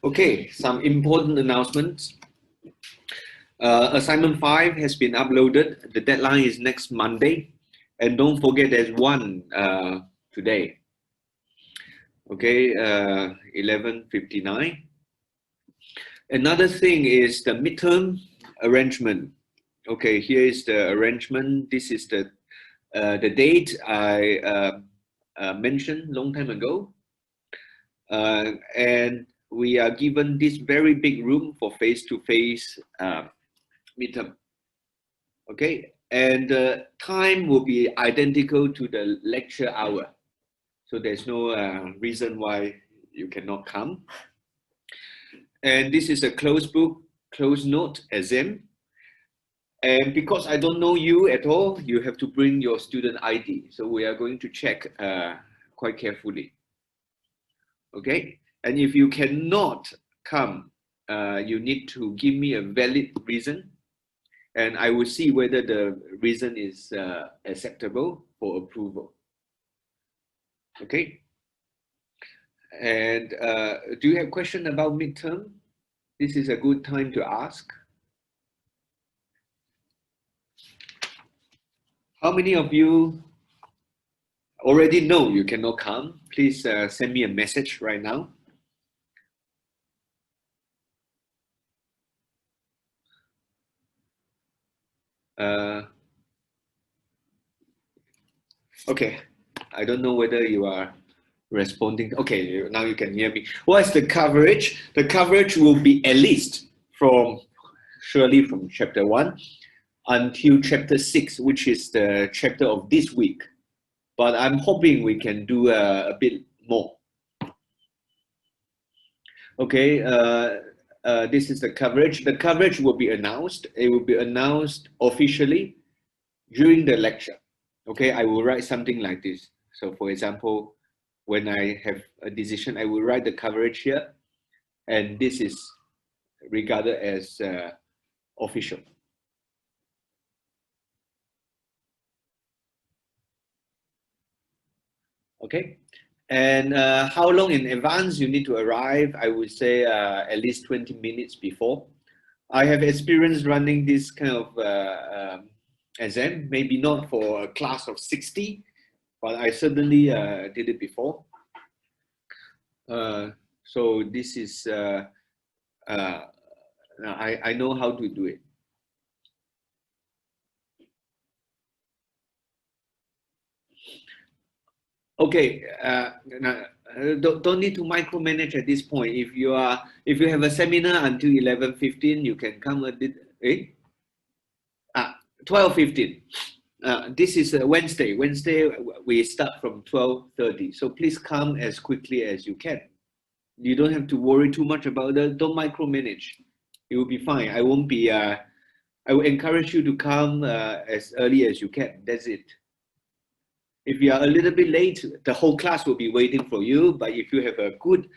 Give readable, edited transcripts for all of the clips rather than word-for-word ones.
Okay, some important announcements. Assignment 5 has been uploaded. The deadline is next Monday. And don't forget there's one today. Okay, 11:59. Another thing is the midterm arrangement. Okay, here is the arrangement. This is the date I mentioned long time ago. And we are given this very big room for face-to-face midterm. Okay, and the time will be identical to the lecture hour. So there's no reason why you cannot come. And this is a closed book, closed note exam. And because I don't know you at all, you have to bring your student ID. So we are going to check quite carefully. Okay, and if you cannot come, you need to give me a valid reason, and I will see whether the reason is acceptable for approval. Okay, and do you have question about midterm? This is a good time to ask. How many of you already know you cannot come? Please send me a message right now. Okay, I don't know whether you are responding. Okay, now you can hear me. What is the coverage? The coverage will be at least surely from chapter 1 until chapter 6, which is the chapter of this week. But I'm hoping we can do a bit more. Okay, this is the coverage. The coverage will be announced. It will be announced officially during the lecture. Okay, I will write something like this. So for example, when I have a decision, I will write the coverage here, and this is regarded as official. Okay, and how long in advance you need to arrive? I would say at least 20 minutes before. I have experience running this kind of exam, maybe not for a class of 60, but I certainly did it before. So this is, I know how to do it. Okay, don't need to micromanage at this point. If you have a seminar until 11:15, you can come a bit. 12:15. This is a Wednesday. Wednesday we start from 12:30. So please come as quickly as you can. You don't have to worry too much about it. Don't micromanage. It will be fine. I won't be. I will encourage you to come as early as you can. That's it. If you are a little bit late, the whole class will be waiting for you. But if you have a good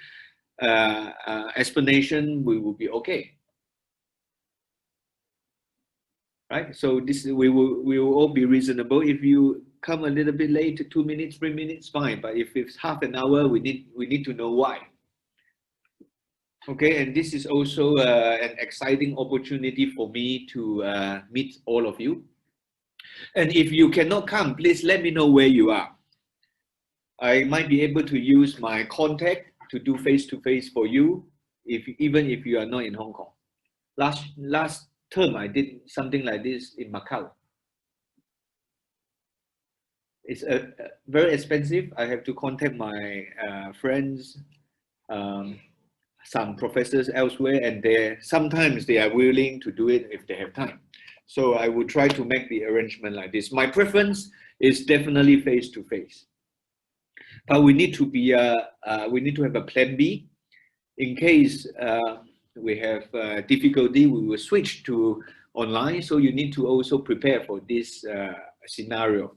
explanation, we will be okay. Right? So this we will all be reasonable. If you come a little bit late, 2 minutes, 3 minutes, fine. But if it's half an hour, we need to know why. Okay, and this is also an exciting opportunity for me to meet all of you. And if you cannot come, please let me know where you are. I might be able to use my contact to do face-to-face for you, even if you are not in Hong Kong. Last term, I did something like this in Macau. It's very expensive. I have to contact my friends, some professors elsewhere, and sometimes they are willing to do it if they have time. So I will try to make the arrangement like this. My preference is definitely face-to-face, but we need to have a plan B in case we have difficulty. We will switch to online. So you need to also prepare for this scenario.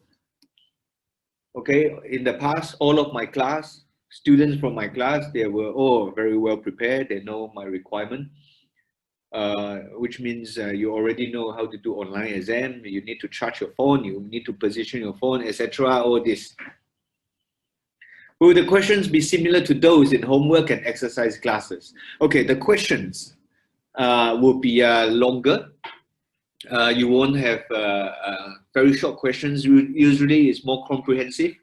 Okay, in the past, all of my students from my class, they were all very well prepared. They know my requirement. Which means you already know how to do online exam. You need to charge your phone, you need to position your phone, etc. All this. Will the questions be similar to those in homework and exercise classes? Okay, the questions will be longer. You won't have very short questions. Usually it's more comprehensive.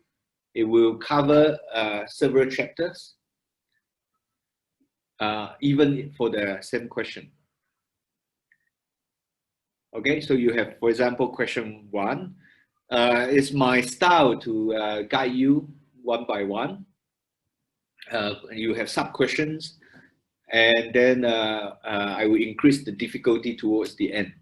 It will cover several chapters, even for the same question. Okay, so you have, for example, question 1. It's my style to guide you one by one. You have sub-questions, and then I will increase the difficulty towards the end.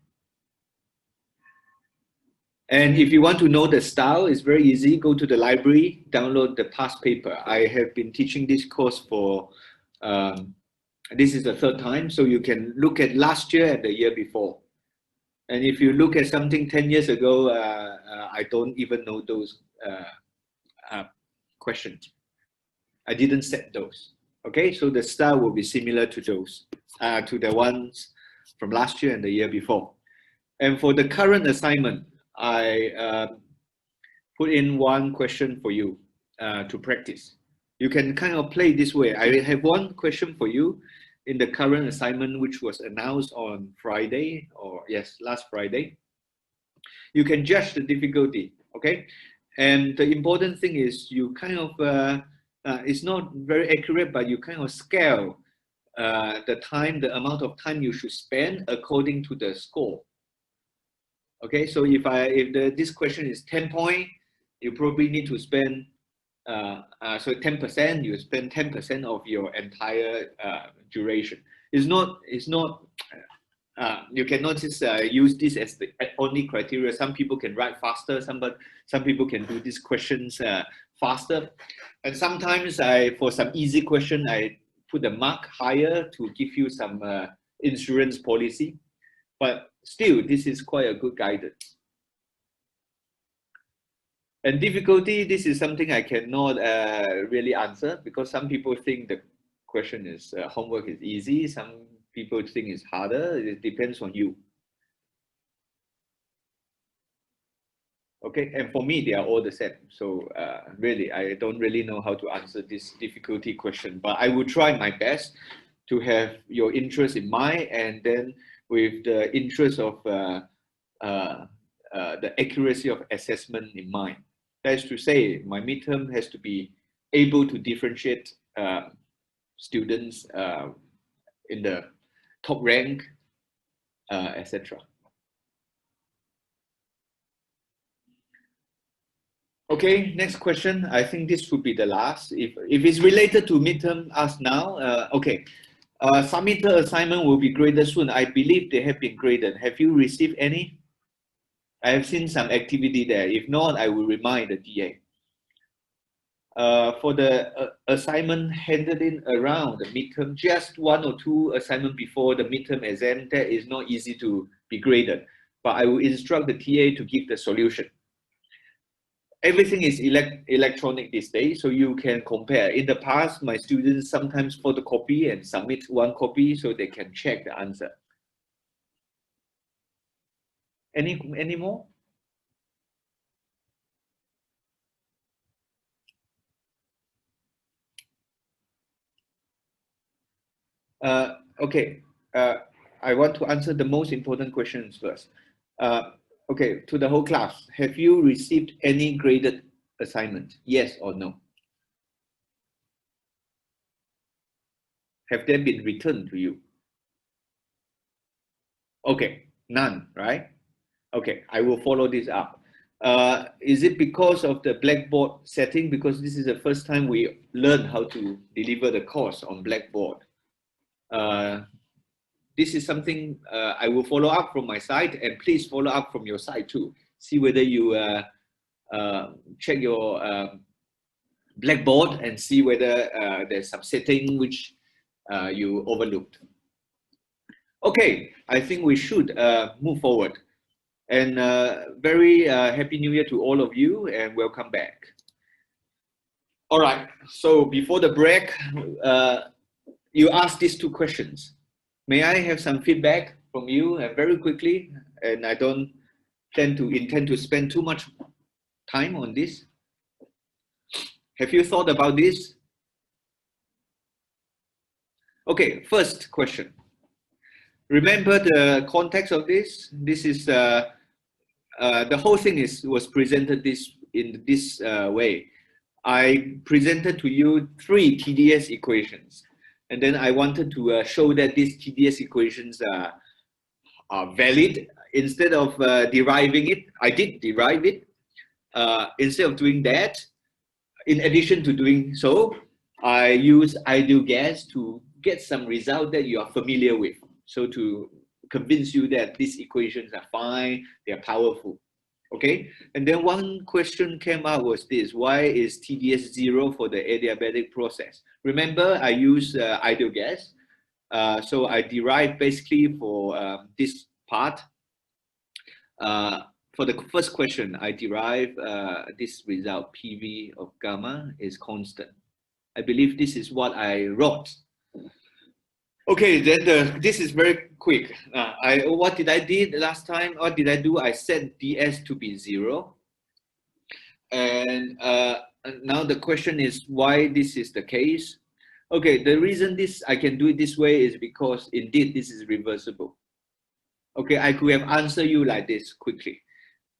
And if you want to know the style, it's very easy. Go to the library, download the past paper. I have been teaching this course for, this is the 3rd time, so you can look at last year and the year before. And if you look at something 10 years ago, I don't even know those questions. I didn't set those. Okay, so the style will be similar to those, to the ones from last year and the year before. And for the current assignment, I put in one question for you to practice. You can kind of play this way. I have one question for you in the current assignment, which was announced on Friday, or yes, last Friday. You can judge the difficulty, okay? And the important thing is you kind of, it's not very accurate, but you kind of scale the time, the amount of time you should spend according to the score. Okay, so if this question is 10 points, you probably need to spend, so 10%, you spend 10% of your entire duration. It's not, you cannot just use this as the only criteria. Some people can write faster, some people can do these questions faster. And sometimes for some easy question, I put the mark higher to give you some insurance policy. But still, this is quite a good guidance. And difficulty, this is something I cannot really answer, because some people think the question is homework is easy. Some people think it's harder. It depends on you. Okay, and for me, they are all the same. So really, I don't really know how to answer this difficulty question, but I will try my best to have your interest in mind, and then with the interest of the accuracy of assessment in mind. That is to say, my midterm has to be able to differentiate students in the top rank, etc. Okay, next question. I think this would be the last. If it's related to midterm, ask now. Okay. Submitted assignment will be graded soon. I believe they have been graded. Have you received any? I have seen some activity there. If not, I will remind the DA. For the assignment handed in around the midterm, just 1 or 2 assignments before the midterm exam, that is not easy to be graded. But I will instruct the TA to give the solution. Everything is electronic these days, so you can compare. In the past, my students sometimes photocopy and submit 1 copy so they can check the answer. Any more? Okay, I want to answer the most important questions first. Okay, to the whole class, have you received any graded assignment? Yes or no? Have they been returned to you? Okay, none, right? Okay, I will follow this up. Is it because of the Blackboard setting? Because this is the first time we learn how to deliver the course on Blackboard. This is something I will follow up from my side, and please follow up from your side too. See whether you check your Blackboard and see whether there's some setting which you overlooked. Okay, I think we should move forward. And very Happy New Year to all of you, and welcome back. All right, so before the break, you asked these 2 questions. May I have some feedback from you very quickly? And I don't intend to spend too much time on this. Have you thought about this? Okay, first question. Remember the context of this? This is the whole thing was presented in this way. I presented to you 3 TDS equations, and then I wanted to show that these TDS equations are valid. Instead of deriving it, I did derive it. Instead of doing that, in addition to doing so, I use ideal gas to get some result that you are familiar with. So to convince you that these equations are fine, they are powerful. Okay, and then one question came out was this: why is TDS 0 for the adiabatic process? Remember, I use ideal gas. So I derived basically for this part. For the first question, I derive this result, PV of gamma is constant. I believe this is what I wrote. Okay, then this is very quick. What did I did last time? What did I do? I set ds to be 0. And now the question is why this is the case. Okay, the reason I can do it this way is because indeed this is reversible. Okay, I could have answered you like this quickly.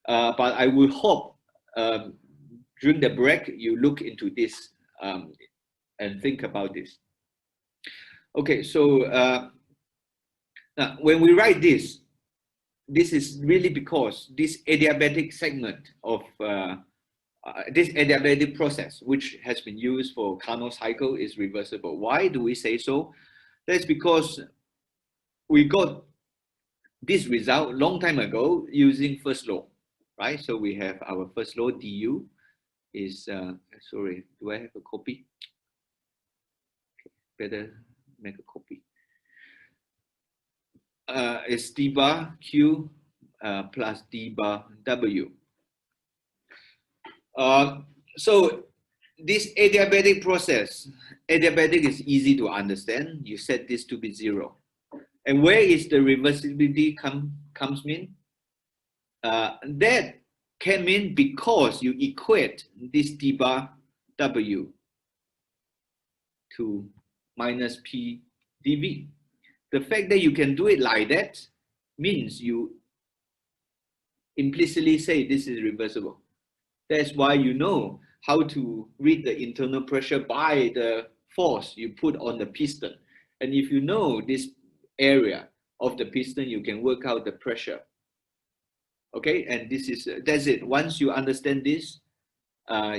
But I will hope during the break you look into this and think about this. Okay, so now when we write this is really because this adiabatic segment of this adiabatic process, which has been used for Carnot cycle, is reversible. Why do we say so? That's because we got this result long time ago using first law, right? So we have our first law du is, sorry, do I have a copy? Okay, better make a copy. It's d bar q plus d bar w. So this adiabatic process, adiabatic is easy to understand. You set this to be 0. And where is the reversibility comes in? That came in because you equate this d bar w to minus p dv. The fact that you can do it like that means you implicitly say this is reversible. That's why you know how to read the internal pressure by the force you put on the piston. And if you know this area of the piston, you can work out the pressure. Okay, and that's it. Once you understand this,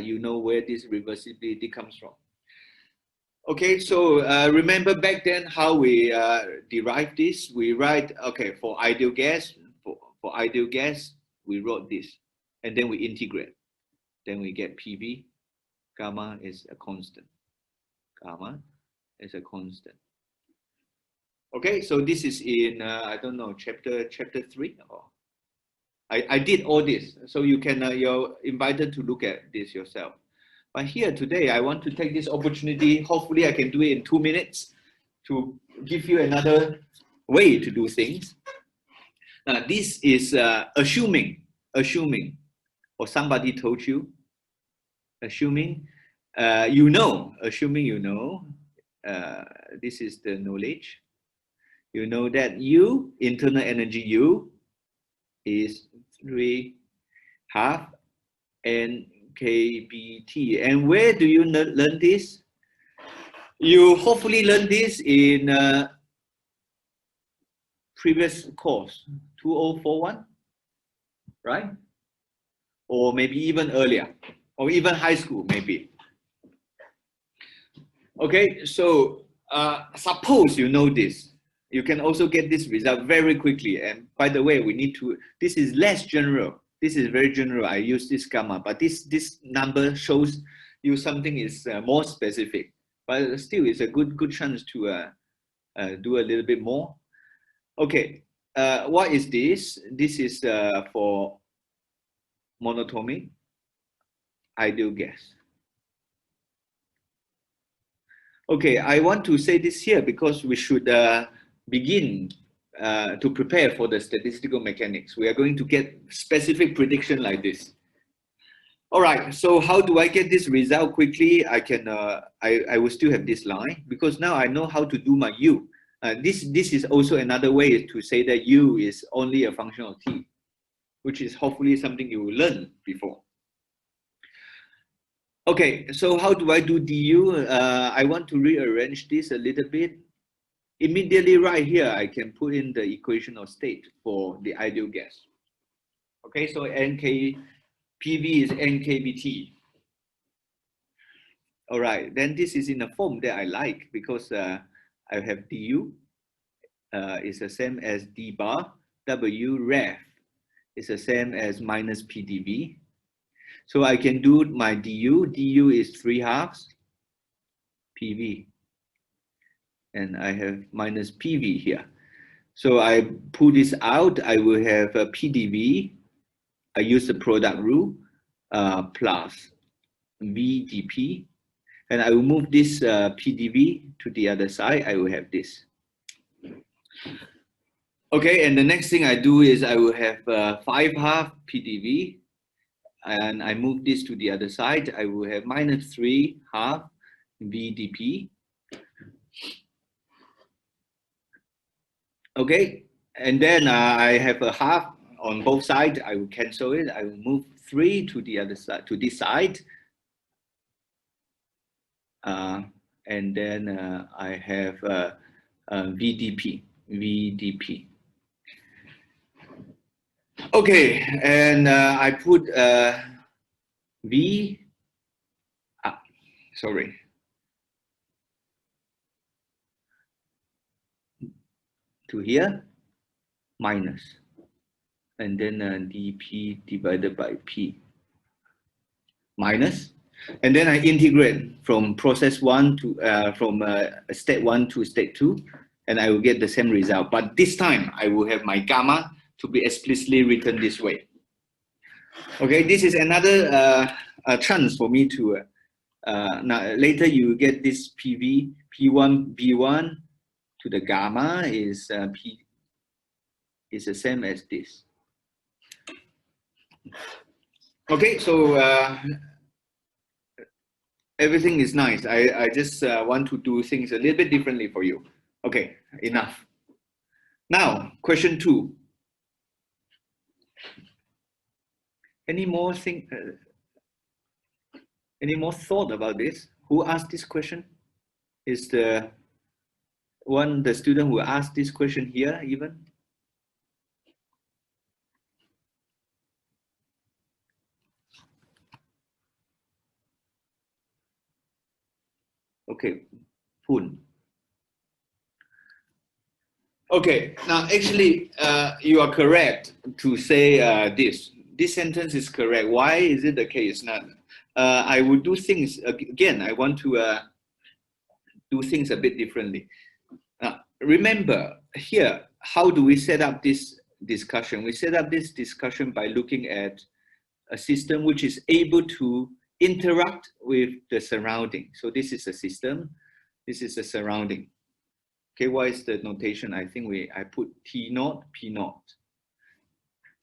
you know where this reversibility comes from. Okay, so remember back then how we derive this? We write, okay, for ideal gas, for ideal gas, we wrote this, and then we integrate. Then we get PV, gamma is a constant. Gamma is a constant. Okay, so this is in, I don't know, chapter 3. Or I did all this, so you can, you're invited to look at this yourself. But here today, I want to take this opportunity, hopefully I can do it in 2 minutes, to give you another way to do things. Now, this is assuming, or somebody told you, assuming you know, this is the knowledge. You know that U, internal energy U, is 3/2 NKBT. And where do you learn this? You hopefully learned this in previous course, 2041, right? Or maybe even earlier, or even high school, maybe. Okay, so suppose you know this. You can also get this result very quickly. And by the way, we need to, this is less general. This is very general. I use this gamma, but this number shows you something is more specific. But still, it's a good chance to do a little bit more. Okay, what is this? This is for monatomic ideal gas. Okay, I want to say this here because we should begin to prepare for the statistical mechanics. We are going to get specific prediction like this. All right, so how do I get this result quickly? I can, I will still have this line because now I know how to do my u. This is also another way to say that u is only a function of t, which is hopefully something you will learn before. Okay, so how do I do du? I want to rearrange this a little bit. Immediately right here, I can put in the equation of state for the ideal gas. Okay, so PV is NKBT. All right, then this is in a form that I like because I have du is the same as d bar, W ref is the same as minus PdV. So I can do my du is 3/2 PV. And I have minus PV here. So I pull this out, I will have a PdV. I use the product rule plus VdP. And I will move this PdV to the other side. I will have this. Okay, and the next thing I do is I will have 5/2 PdV. And I move this to the other side. I will have minus 3/2 VdP. Okay, and then I have a half on both sides. I will cancel it. I will move 3 to the other side, to this side. And then I have VdP. Okay, and I put V, sorry. To here, minus, and then dP divided by P, minus, and then I integrate from process 1 to, from state 1 to state 2, and I will get the same result. But this time, I will have my gamma to be explicitly written this way. Okay, this is another chance for me to, now later you will get this PV, P1, V1, to the gamma is P is the same as this. Okay, so everything is nice. I just want to do things a little bit differently for you. Okay, enough. Now, question 2. Any more thought about this? Who asked this question? Is the student who asked this question here even? Okay, Poon. Okay, now actually you are correct to say this. This sentence is correct. Why is it the case? Now, I will do things, again, I want to do things a bit differently. Remember here, how do we set up this discussion? We set up this discussion by looking at a system which is able to interact with the surrounding. So this is a system, this is a surrounding. Okay, what is the notation? I think I put T0, P0.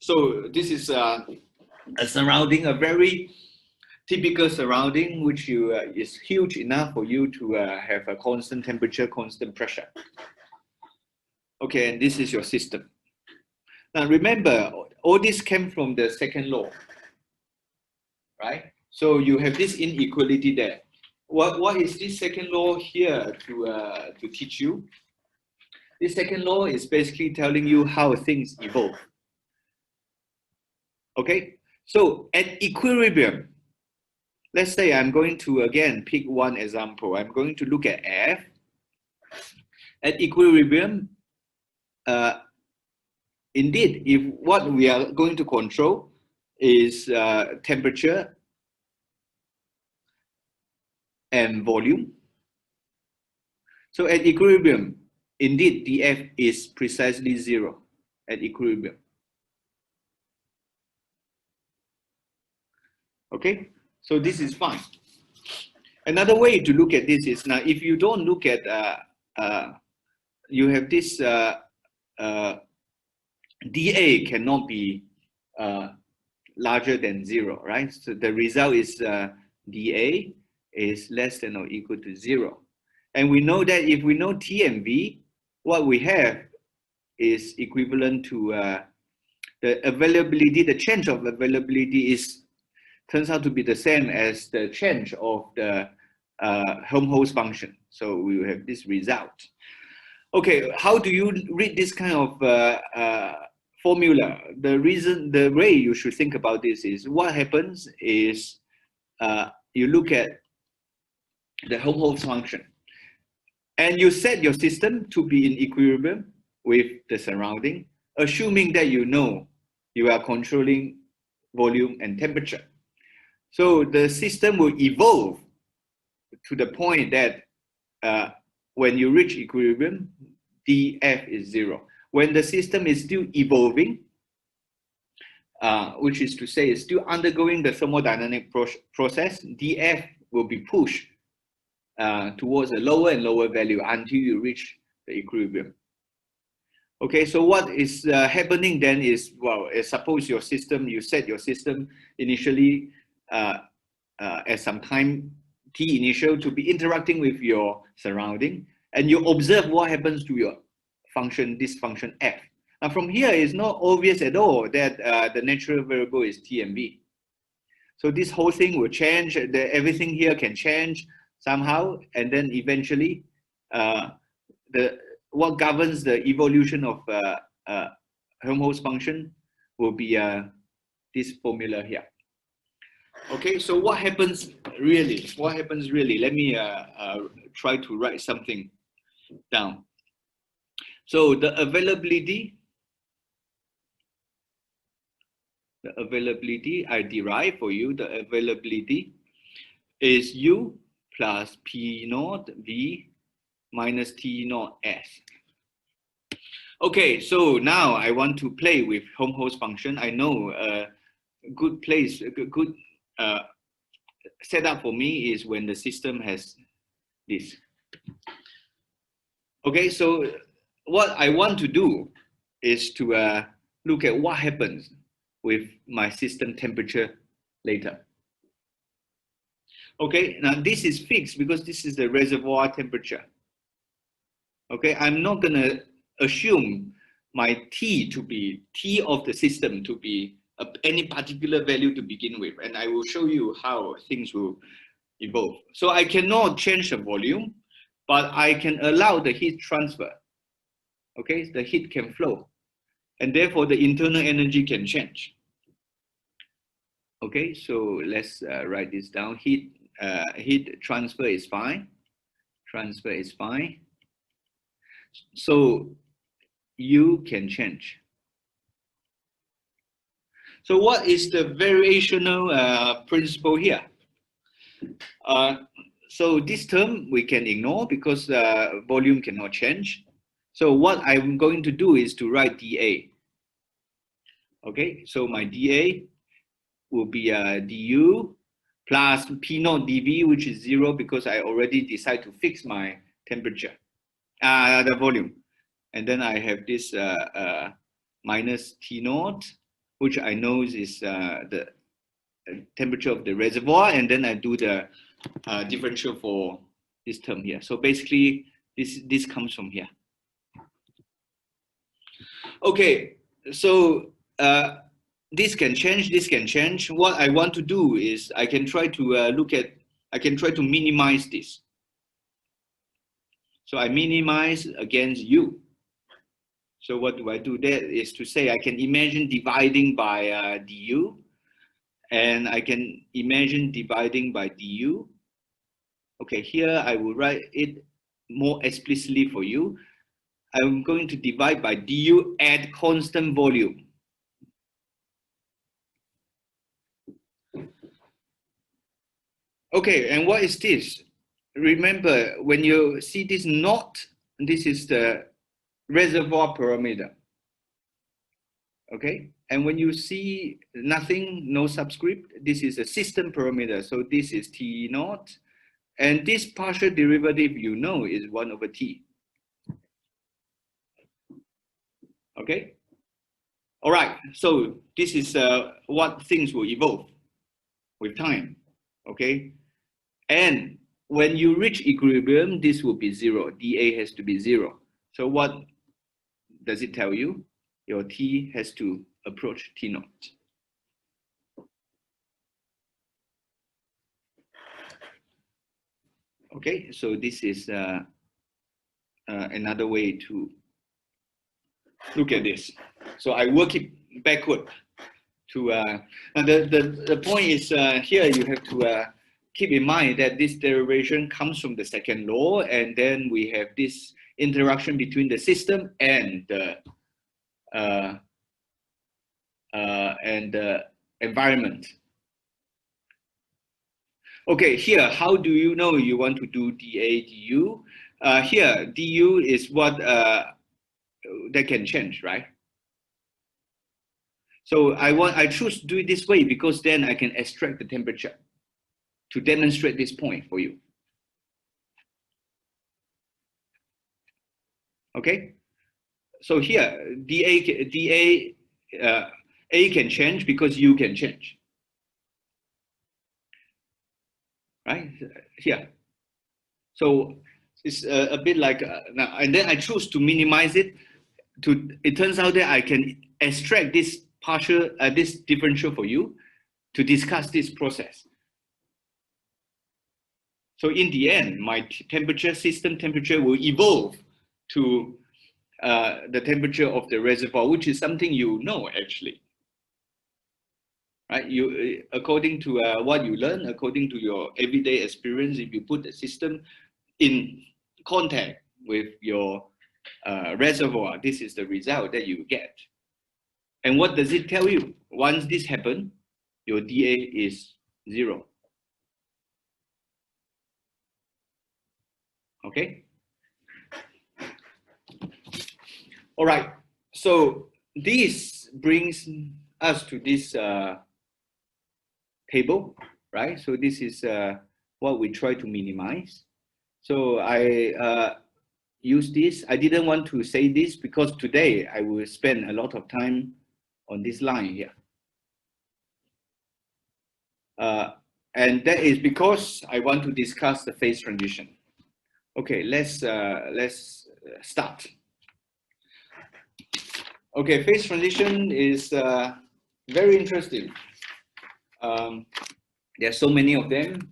So this is a surrounding, a very typical surrounding, which is huge enough for you to have a constant temperature, constant pressure. Okay, and this is your system. Now remember, all this came from the second law, right? So you have this inequality there. What is this second law here to teach you? This second law is basically telling you how things evolve. Okay, so at equilibrium, let's say I'm going to again pick one example. I'm going to look at F. At equilibrium, indeed, if what we are going to control is temperature and volume. So at equilibrium, indeed, dF is precisely 0 at equilibrium. Okay, so this is fine. Another way to look at this is, now if you don't look at, you have this dA cannot be larger than 0, right? So the result is dA is less than or equal to 0. And we know that if we know T and V, what we have is equivalent to the availability, the change of availability turns out to be the same as the change of the Helmholtz function. So we will have this result. Okay, how do you read this kind of formula? The way you should think about this is what happens is you look at the Helmholtz function and you set your system to be in equilibrium with the surrounding, assuming that you know you are controlling volume and temperature. So the system will evolve to the point that when you reach equilibrium, dF is 0. When the system is still evolving, which is to say it's still undergoing the thermodynamic process, dF will be pushed towards a lower and lower value until you reach the equilibrium. Okay, so what is happening then is, well, suppose your system, you set your system initially at some time t initial to be interacting with your surrounding, and you observe what happens to your function, this function f. Now from here, it's not obvious at all that the natural variable is t and v. So this whole thing will change, everything here can change somehow, and then eventually what governs the evolution of Helmholtz function will be this formula here. Okay, so what happens really? What happens really? Let me try to write something down. So the availability I derive for you, the availability is U plus P naught V minus T naught S. Okay, so now I want to play with Helmholtz function. I know a good place, a good setup for me is when the system has this. Okay, so what I want to do is to look at what happens with my system temperature later. Okay, now this is fixed because this is the reservoir temperature. Okay, I'm not gonna assume my T to be T of the system to be any particular value to begin with, and I will show you how things will evolve. So I cannot change the volume, but I can allow the heat transfer. Okay, the heat can flow, and therefore the internal energy can change. Okay, so let's write this down. Heat transfer is fine. Transfer is fine. So U can change. So what is the variational principle here? So this term we can ignore because volume cannot change. So what I'm going to do is to write dA. Okay, so my dA will be du plus P naught dV, which is 0 because I already decided to fix my temperature, the volume. And then I have this minus T naught, which I know is the temperature of the reservoir, and then I do the differential for this term here. So basically, this comes from here. Okay, so this can change, this can change. What I want to do is I can try to minimize this. So I minimize against U. So what do I do? That is to say I can imagine dividing by du, and I can imagine dividing by du. Okay, here I will write it more explicitly for you. I'm going to divide by du at constant volume. Okay, and what is this? Remember, when you see this knot, this is the reservoir parameter. Okay, and when you see nothing, no subscript, this is a system parameter. So this is T naught, and this partial derivative you know is 1 over T. Okay, All right, so this is what things will evolve with time, okay? And when you reach equilibrium, this will be 0. dA has to be 0. So what does it tell you? Your T has to approach T naught. Okay, so this is another way to look at this. So I work it backward to the point is here you have to keep in mind that this derivation comes from the second law, and then we have this interaction between the system and the environment. Okay, here, how do you know you want to do dA du? Here, du is what that can change, right? So I choose to do it this way because then I can extract the temperature to demonstrate this point for you. Okay, so here A can change because U can change, right? Here, so it's a bit like now, and then I choose to minimize it. It turns out that I can extract this partial, this differential for you to discuss this process. So in the end, my system temperature will evolve to the temperature of the reservoir, which is something you know actually, right? You, according to what you learn, according to your everyday experience, if you put the system in contact with your reservoir, this is the result that you get. And what does it tell you? Once this happens, your dA is 0. Okay. All right. So this brings us to this table, right? So this is what we try to minimize. So I use this. I didn't want to say this because today I will spend a lot of time on this line here. And that is because I want to discuss the phase transition. Okay, let's start. Okay, phase transition is very interesting. There are so many of them.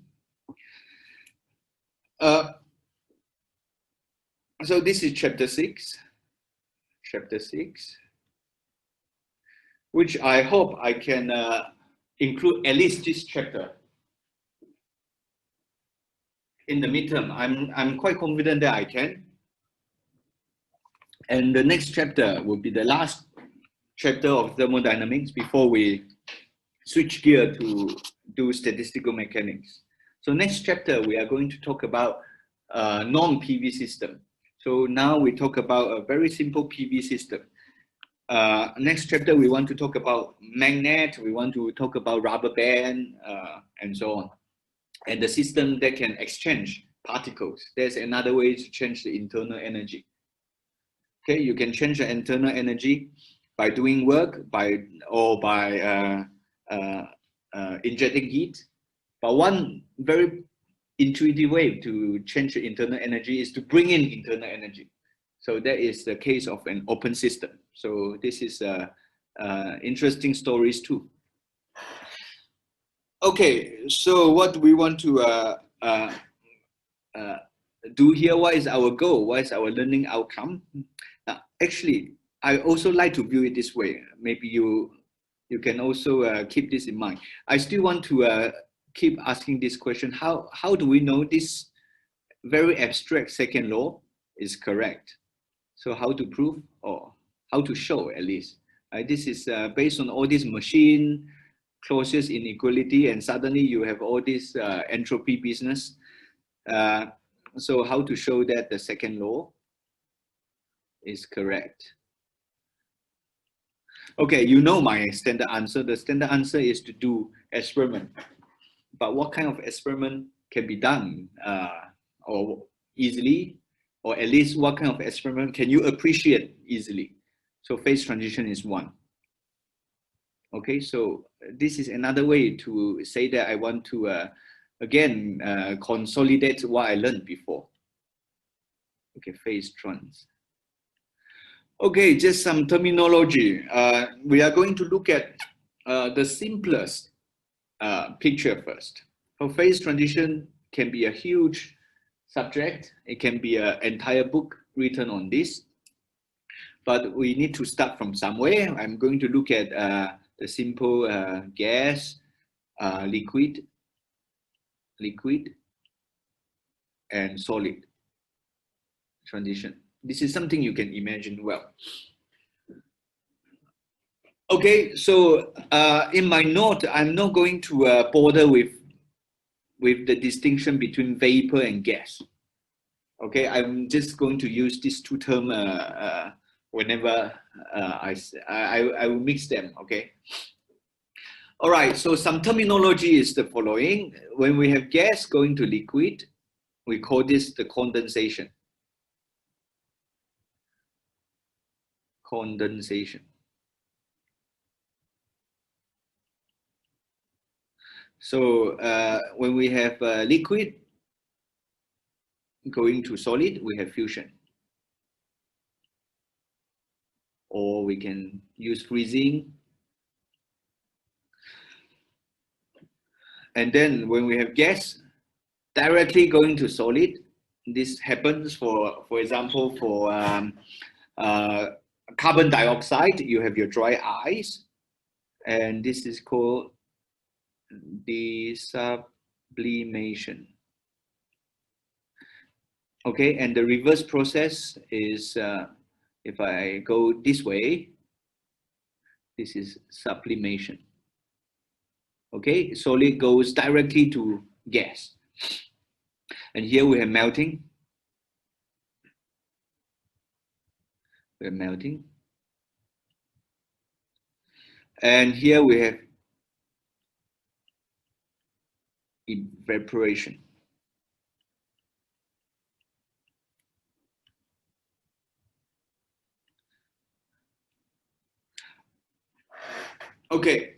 So this is chapter 6, which I hope I can include at least this chapter in the midterm. I'm quite confident that I can. And the next chapter will be the last chapter of thermodynamics before we switch gear to do statistical mechanics. So next chapter, we are going to talk about non-PV system. So now we talk about a very simple PV system. Next chapter, we want to talk about magnet, we want to talk about rubber band, and so on. And the system that can exchange particles. There's another way to change the internal energy. Okay, you can change the internal energy by doing work, or by injecting heat. But one very intuitive way to change the internal energy is to bring in internal energy. So that is the case of an open system. So this is interesting stories too. Okay, so what do we want to do here? What is our goal? What is our learning outcome? Actually, I also like to view it this way. Maybe you can also keep this in mind. I still want to keep asking this question: how do we know this very abstract second law is correct? So how to prove, or how to show at least? This is based on all this machine Clausius inequality, and suddenly you have all this entropy business. So how to show that the second law is correct? Okay, you know my standard answer. The standard answer is to do experiment. But what kind of experiment can be done or easily, or at least what kind of experiment can you appreciate easily? So phase transition is one. Okay, so this is another way to say that I want to, again, consolidate what I learned before. Okay, phase trans. Okay, just some terminology. We are going to look at the simplest picture first. So phase transition can be a huge subject. It can be an entire book written on this. But we need to start from somewhere. I'm going to look at the simple gas, liquid, and solid transition. This is something you can imagine well. Okay, so in my note, I'm not going to bother with the distinction between vapor and gas. Okay, I'm just going to use these two terms whenever I will mix them. Okay. All right, so some terminology is the following. When we have gas going to liquid, we call this the condensation. Condensation. So when we have liquid going to solid, we have fusion. Or we can use freezing. And then when we have gas directly going to solid, this happens for example, for carbon dioxide, you have your dry ice, and this is called desublimation. Okay, and the reverse process is if I go this way, this is sublimation. Okay, solid goes directly to gas. And here we have melting. We're melting. And here we have evaporation. Okay,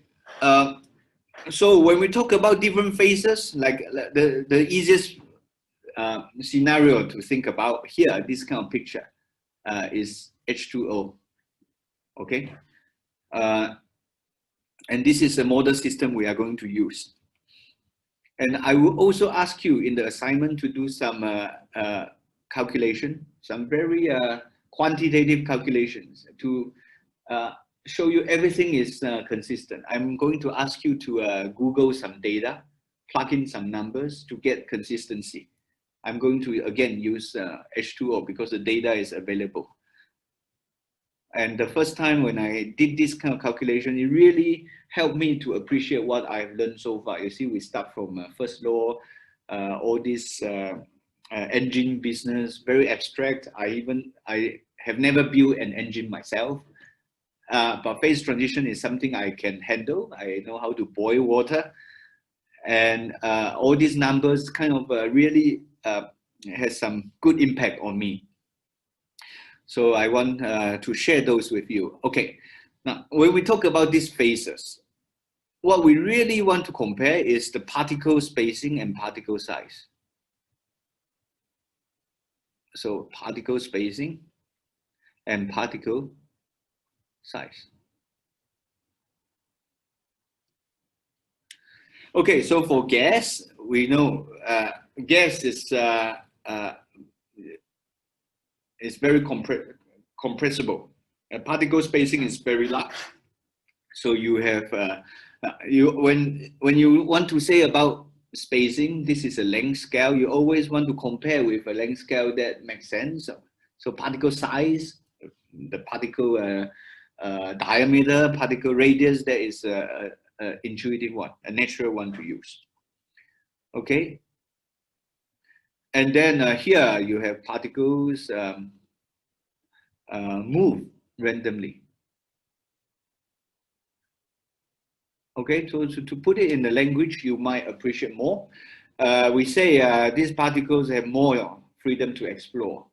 so when we talk about different phases, like the easiest scenario to think about here, this kind of picture is H2O. Okay, and this is a model system we are going to use. And I will also ask you in the assignment to do some calculation, some very quantitative calculations to show you everything is consistent. I'm going to ask you to Google some data, plug in some numbers to get consistency. I'm going to again use H2O because the data is available. And the first time when I did this kind of calculation, it really helped me to appreciate what I've learned so far. You see, we start from first law, all this engine business, very abstract. I have never built an engine myself, but phase transition is something I can handle. I know how to boil water, and all these numbers kind of really has some good impact on me. So I want to share those with you. Okay, now when we talk about these phases, what we really want to compare is the particle spacing and particle size. So particle spacing and particle size. Okay, so for gas, we know gas is very compressible. Particle spacing is very large. So you have when you want to say about spacing, this is a length scale. You always want to compare with a length scale that makes sense. So particle size, the particle diameter, particle radius, that is an intuitive one, a natural one to use. Okay. And then here you have particles move randomly. Okay, so to put it in the language you might appreciate more, we say these particles have more freedom to explore.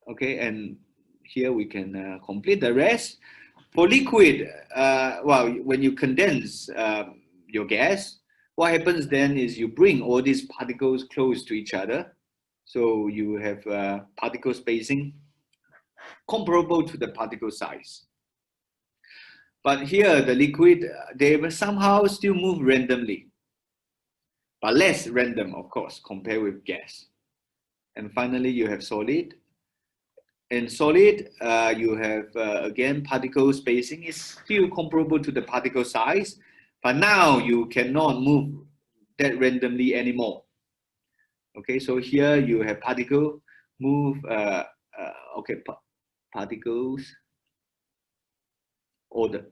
Okay, and here we can complete the rest. For liquid, well, when you condense your gas, what happens then is you bring all these particles close to each other. So you have particle spacing comparable to the particle size. But here, the liquid, they will somehow still move randomly, but less random, of course, compared with gas. And finally, you have solid. In solid, you have, again, particle spacing is still comparable to the particle size, but now you cannot move that randomly anymore. Okay, so here you have particle move, particles order.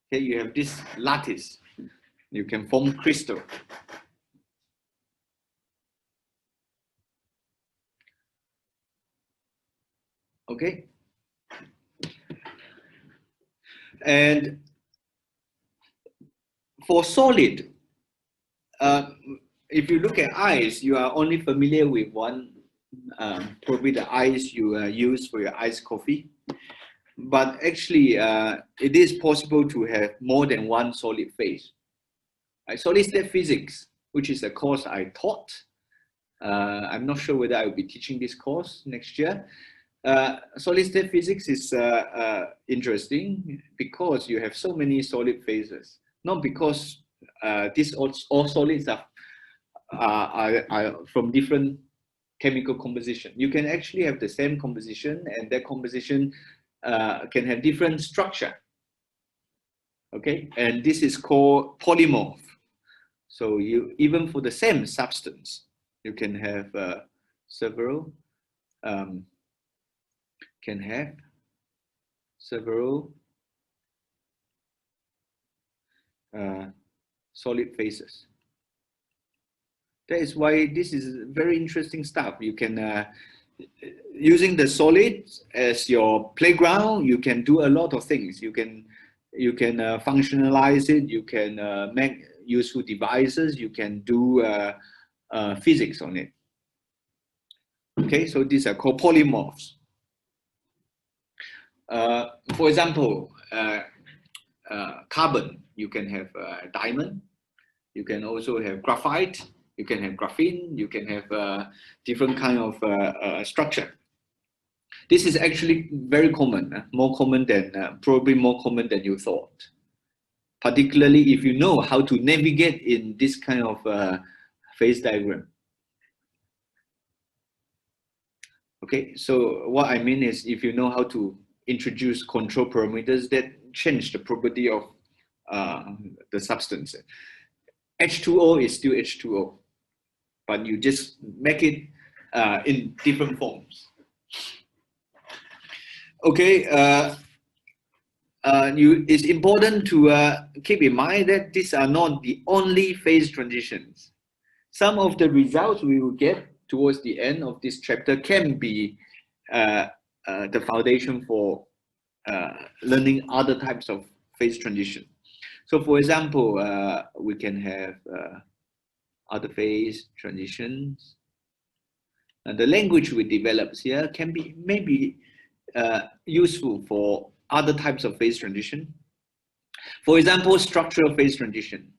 Okay, you have this lattice. You can form crystal. Okay. And for solid, if you look at ice, you are only familiar with one, probably the ice you use for your iced coffee. But actually, it is possible to have more than one solid phase. Solid state physics, which is a course I taught. I'm not sure whether I will be teaching this course next year. Solid state physics is interesting because you have so many solid phases. Not because these all solids are from different chemical composition. You can actually have the same composition, and that composition can have different structure. Okay, and this is called polymorph. So you, even for the same substance, you can have several solid phases. That is why this is very interesting stuff. You can, using the solid as your playground, you can do a lot of things. You can functionalize it. You can make useful devices. You can do physics on it. Okay, so these are called polymorphs. For example, carbon, you can have diamond. You can also have graphite. You can have graphene. You can have different kind of structure. This is actually very common, more common than, probably more common than you thought. Particularly if you know how to navigate in this kind of phase diagram. Okay, so what I mean is if you know how to introduce control parameters that change the property of the substance. H2O is still H2O, but you just make it in different forms. Okay, it's important to keep in mind that these are not the only phase transitions. Some of the results we will get towards the end of this chapter can be the foundation for learning other types of phase transition. So for example, we can have other phase transitions. And the language we develop here can be maybe useful for other types of phase transition. For example, structural phase transition.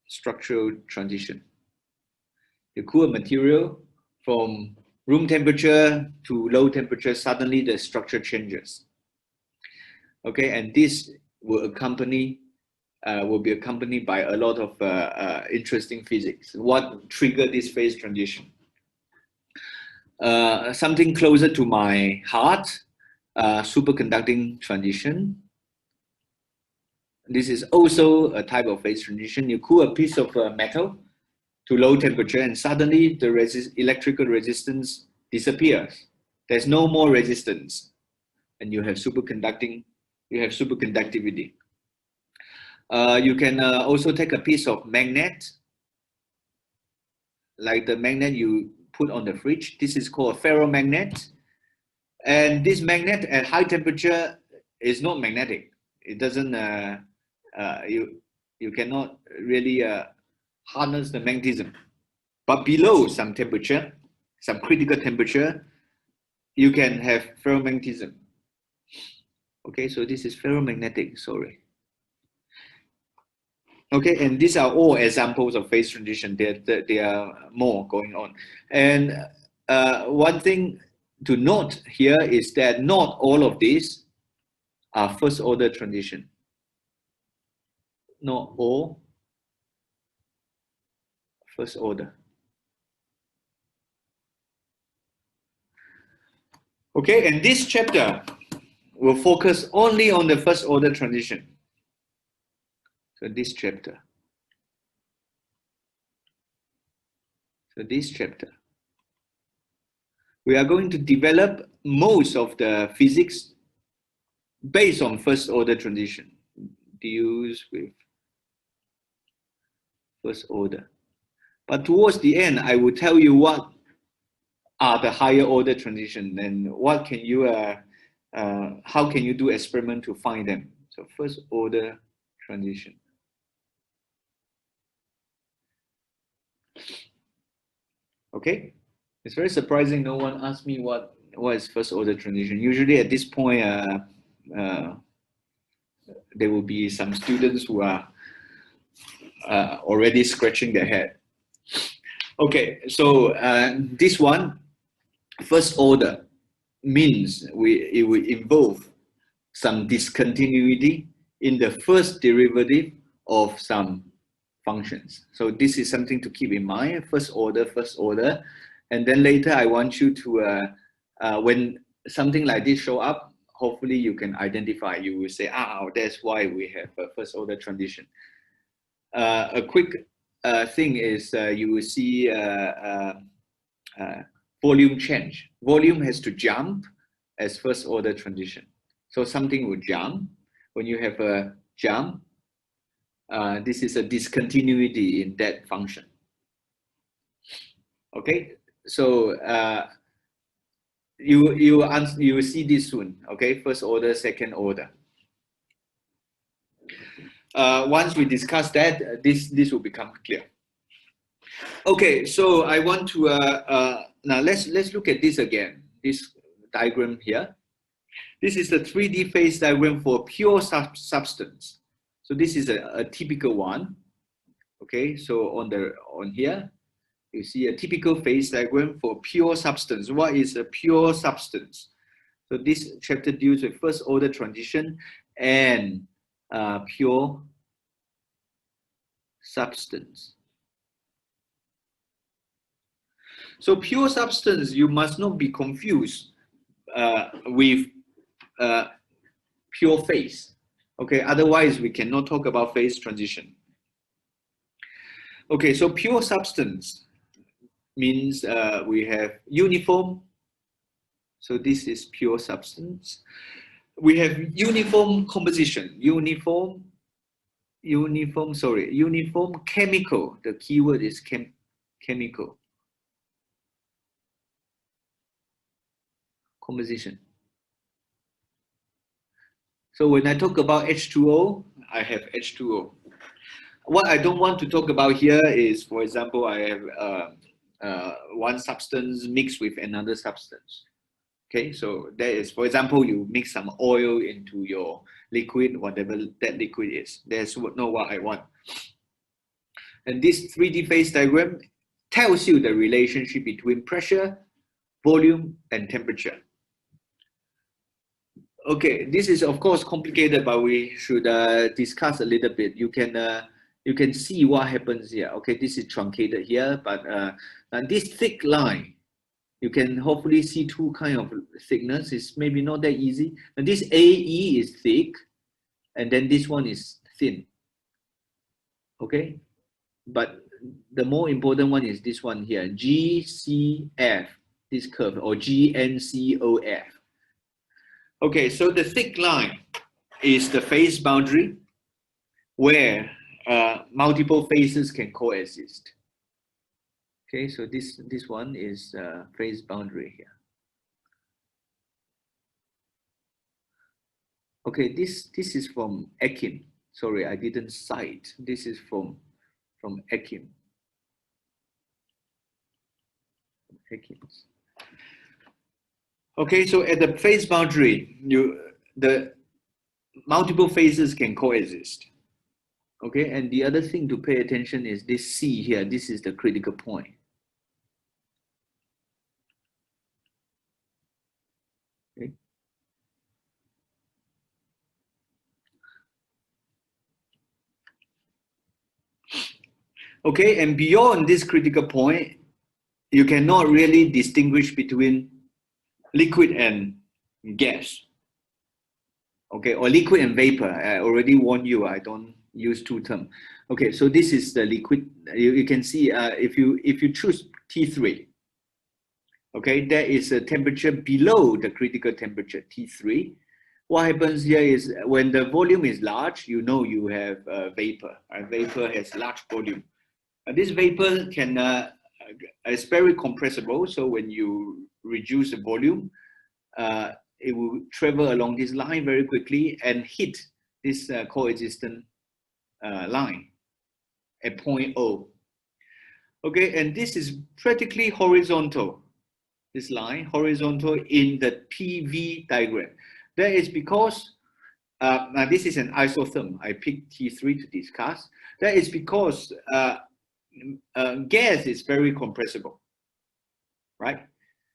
Structural transition. You cool a material from room temperature to low temperature, suddenly the structure changes. Okay, and this will be accompanied by a lot of interesting physics. What triggered this phase transition? Something closer to my heart, superconducting transition. This is also a type of phase transition. You cool a piece of metal to low temperature and suddenly the electrical resistance disappears. There's no more resistance and you have superconducting, you have superconductivity. You can also take a piece of magnet, like the magnet you put on the fridge. This is called a ferromagnet. And this magnet at high temperature is not magnetic. It doesn't, you cannot really harness the magnetism. But below some temperature, some critical temperature, you can have ferromagnetism. Okay, so this is ferromagnetic, sorry. Okay, and these are all examples of phase transition. There are more going on. And one thing to note here is that not all of these are first order transition. Not all first order. Okay, and this chapter will focus only on the first order transition. So this chapter. We are going to develop most of the physics based on first order transition, deals with first order. But towards the end, I will tell you what are the higher order transition and what can you, how can you do experiment to find them. So first order transition. Okay, it's very surprising. No one asked me what is first order transition. Usually at this point, there will be some students who are already scratching their head. Okay, so this one, first order, means it will involve some discontinuity in the first derivative of some functions. So this is something to keep in mind, first order. And then later I want you to, when something like this show up, hopefully you can identify, you will say, that's why we have a first order transition. A quick thing is you will see volume change. Volume has to jump as first order transition. So something will jump. When you have a jump, this is a discontinuity in that function. Okay, so you will see this soon. Okay, first order, second order. Once we discuss that, this will become clear. Okay, so I want to now let's look at this again. This diagram here. This is the 3D phase diagram for pure substance. So this is a typical one. Okay, so on here you see a typical phase diagram for pure substance. What is a pure substance? So this chapter deals with first order transition and pure substance. So pure substance, you must not be confused with pure phase. Okay, otherwise we cannot talk about phase transition. Okay, so pure substance means we have uniform. So this is pure substance. We have uniform composition, uniform chemical. The keyword is chemical composition. So when I talk about H2O, I have H2O. What I don't want to talk about here is, for example, I have one substance mixed with another substance. Okay, so that is, for example, you mix some oil into your liquid, whatever that liquid is. That's not what I want. And this 3D phase diagram tells you the relationship between pressure, volume, and temperature. Okay, this is of course complicated, but we should discuss a little bit. You can see what happens here. Okay, this is truncated here, but and this thick line, you can hopefully see two kind of thickness. It's maybe not that easy. And this AE is thick, and then this one is thin. Okay, but the more important one is this one here, GCF, this curve, or GNCOF. Okay, so the thick line is the phase boundary where multiple phases can coexist. Okay, so this one is phase boundary here. Okay, this is from Akin. Sorry, I didn't cite. This is from Akin. Akins. Okay, so at the phase boundary, the multiple phases can coexist. Okay, and the other thing to pay attention is this C here. This is the critical point. Okay. Okay, and beyond this critical point, you cannot really distinguish between liquid and gas. Okay, or liquid and vapor. I already warned you, I don't use two terms. Okay, so this is the liquid. You can see if you choose T3, okay, there is a temperature below the critical temperature, T3. What happens here is when the volume is large, you know you have vapor. Vapor has large volume. This vapor can is very compressible. So when you reduce the volume, it will travel along this line very quickly and hit this coexistent line at point O. Okay, and this is practically horizontal. This line horizontal in the PV diagram. That is because now this is an isotherm. I picked T3 to discuss. That is because gas is very compressible, right?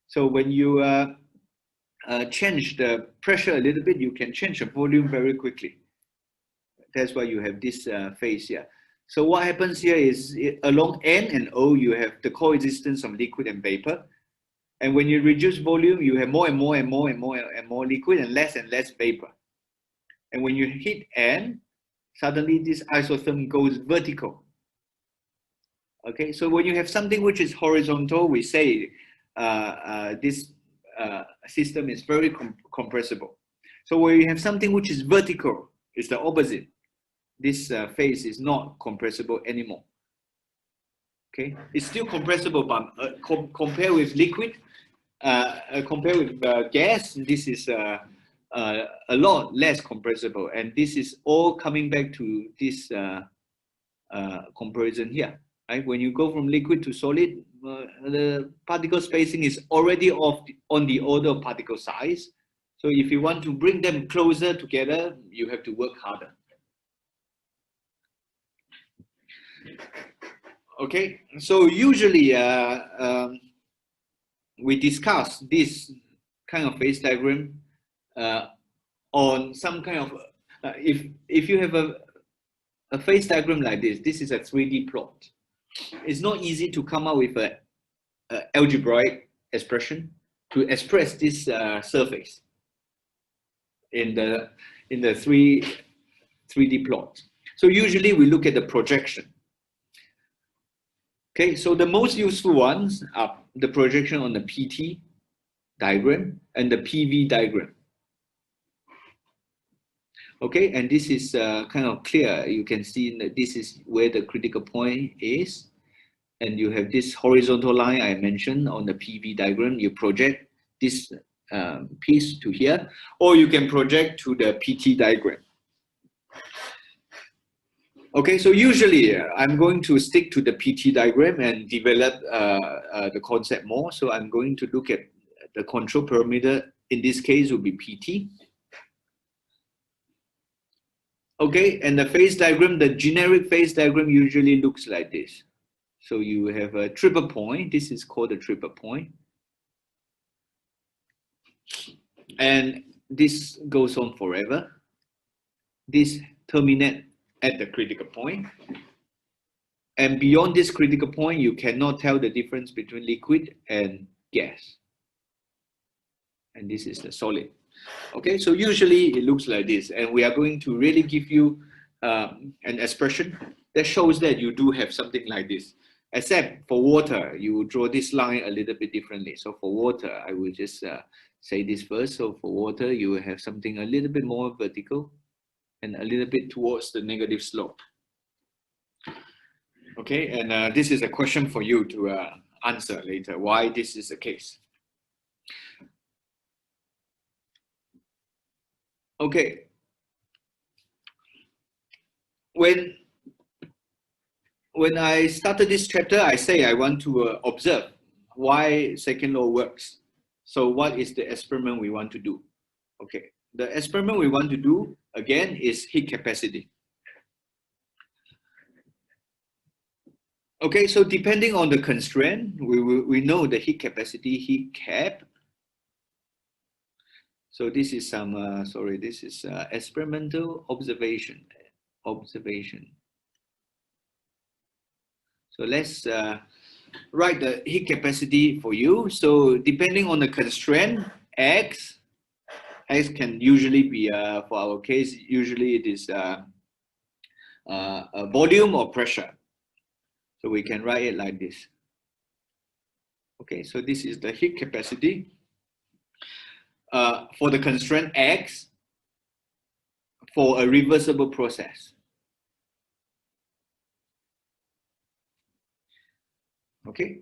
So when you change the pressure a little bit, you can change the volume very quickly. That's why you have this phase here. So what happens here is along N and O, you have the coexistence of liquid and vapor. And when you reduce volume, you have more and more and more and more and more liquid and less vapor. And when you hit N, suddenly this isotherm goes vertical. Okay, so when you have something which is horizontal, we say this system is very compressible. So when you have something which is vertical, it's the opposite. This phase is not compressible anymore. Okay, it's still compressible, but compared with liquid, compared with gas, this is a lot less compressible, and this is all coming back to this comparison here. Right? When you go from liquid to solid, the particle spacing is already on the order of particle size. So if you want to bring them closer together, you have to work harder. Okay, so usually we discuss this kind of phase diagram on some kind of if you have a phase diagram like this is a 3D plot. It's not easy to come up with a algebraic expression to express this surface in the 3D plot. So usually we look at the projection. Okay, so the most useful ones are the projection on the PT diagram and the PV diagram. Okay, and this is kind of clear. You can see that this is where the critical point is. And you have this horizontal line I mentioned on the PV diagram. You project this piece to here, or you can project to the PT diagram. Okay, so usually I'm going to stick to the PT diagram and develop the concept more. So I'm going to look at the control parameter. In this case, will be PT. Okay, and the phase diagram, the generic phase diagram usually looks like this. So you have a triple point. This is called a triple point. And this goes on forever. This terminates at the critical point. And beyond this critical point, you cannot tell the difference between liquid and gas. And this is the solid. Okay, so usually it looks like this. And we are going to really give you an expression that shows that you do have something like this. Except for water, you will draw this line a little bit differently. So for water, I will just say this first. So for water, you will have something a little bit more vertical and a little bit towards the negative slope. Okay, and this is a question for you to answer later, why this is the case. Okay, when I started this chapter, I say I want to observe why second law works. So what is the experiment we want to do? Okay, the experiment we want to do again is heat capacity. Okay, so depending on the constraint, we know the heat capacity, heat cap. So this is some, this is experimental observation. So let's write the heat capacity for you. So depending on the constraint, X can usually be, for our case, usually it is volume or pressure. So we can write it like this. Okay, so this is the heat capacity for the constraint X for a reversible process. Okay.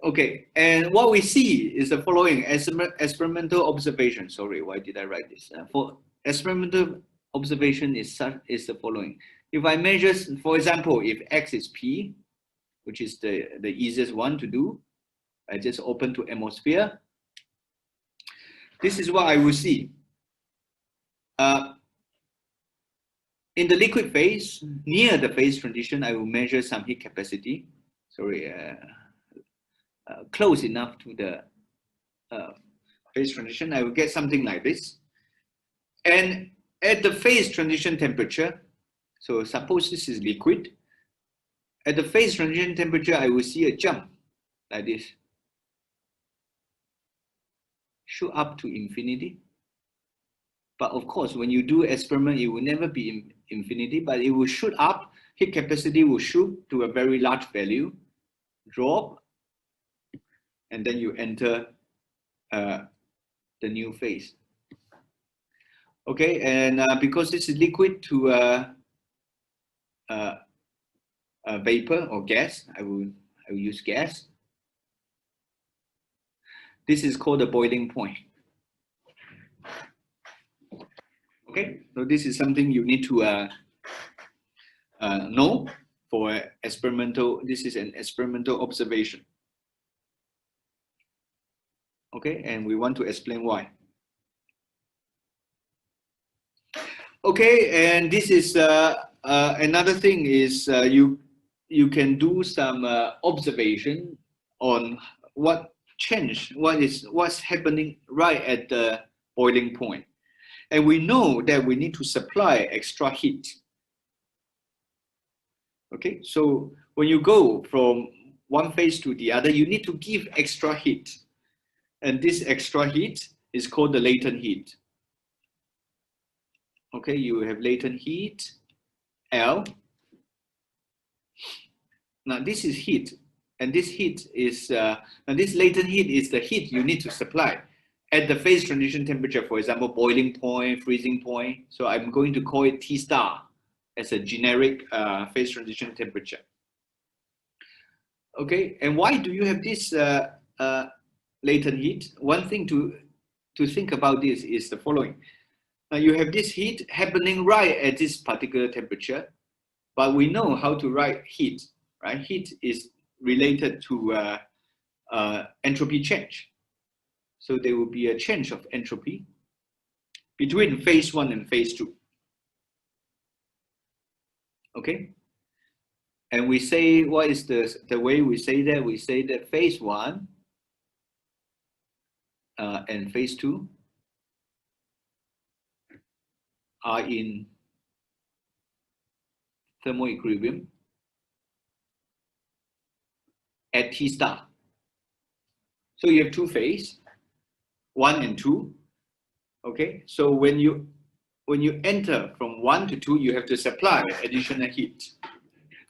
Okay, and what we see is the following experimental observation. Sorry, why did I write this? For experimental observation is the following. If I measure, for example, if X is P, which is the easiest one to do, I just open to atmosphere. This is what I will see. In the liquid phase, near the phase transition, I will measure some heat capacity. Sorry, close enough to the phase transition, I will get something like this. And at the phase transition temperature, so suppose this is liquid, at the phase transition temperature, I will see a jump like this, shoot up to infinity. But of course, when you do experiment, it will never be infinity, but it will shoot up, heat capacity will shoot to a very large value, drop, and then you enter the new phase. Okay, and because this is liquid to vapor or gas, I will use gas. This is called the boiling point. Okay, so this is something you need to know for experimental. This is an experimental observation. Okay, and we want to explain why. Okay, and this is another thing is you can do some observation on what changed, what's happening right at the boiling point. And we know that we need to supply extra heat. Okay, so when you go from one phase to the other, you need to give extra heat. And this extra heat is called the latent heat. Okay, you have latent heat, L. Now this is heat, and this heat is, and this latent heat is the heat you need to supply at the phase transition temperature, for example, boiling point, freezing point. So I'm going to call it T star as a generic phase transition temperature. Okay, and why do you have this latent heat? One thing to think about this is the following. Now you have this heat happening right at this particular temperature, but we know how to write heat, right? Heat is related to entropy change. So there will be a change of entropy between phase 1 and phase 2. Okay? And we say, what is the way we say that? We say that phase 1 and phase 2 are in thermal equilibrium at T star. So you have two phases, 1 and 2. Okay, so when you enter from 1 to 2, you have to supply additional heat.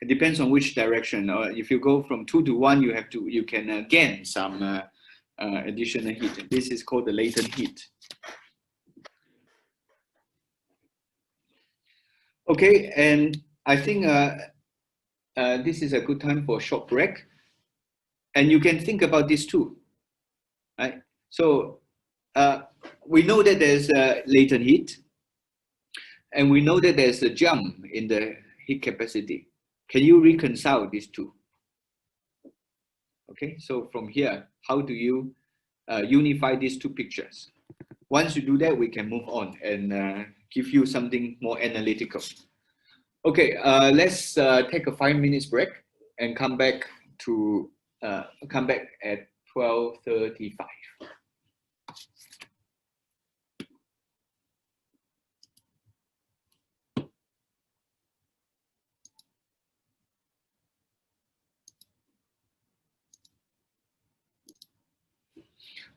It depends on which direction. If you go from 2 to 1, you can gain some additional heat. This is called the latent heat. Okay, and I think this is a good time for a short break. And you can think about this too, right? So we know that there's latent heat, and we know that there's a jump in the heat capacity. Can you reconcile these two? Okay, so from here, how do you unify these two pictures? Once you do that, we can move on and give you something more analytical. Okay, let's take a 5 minutes break and come back at 12:35.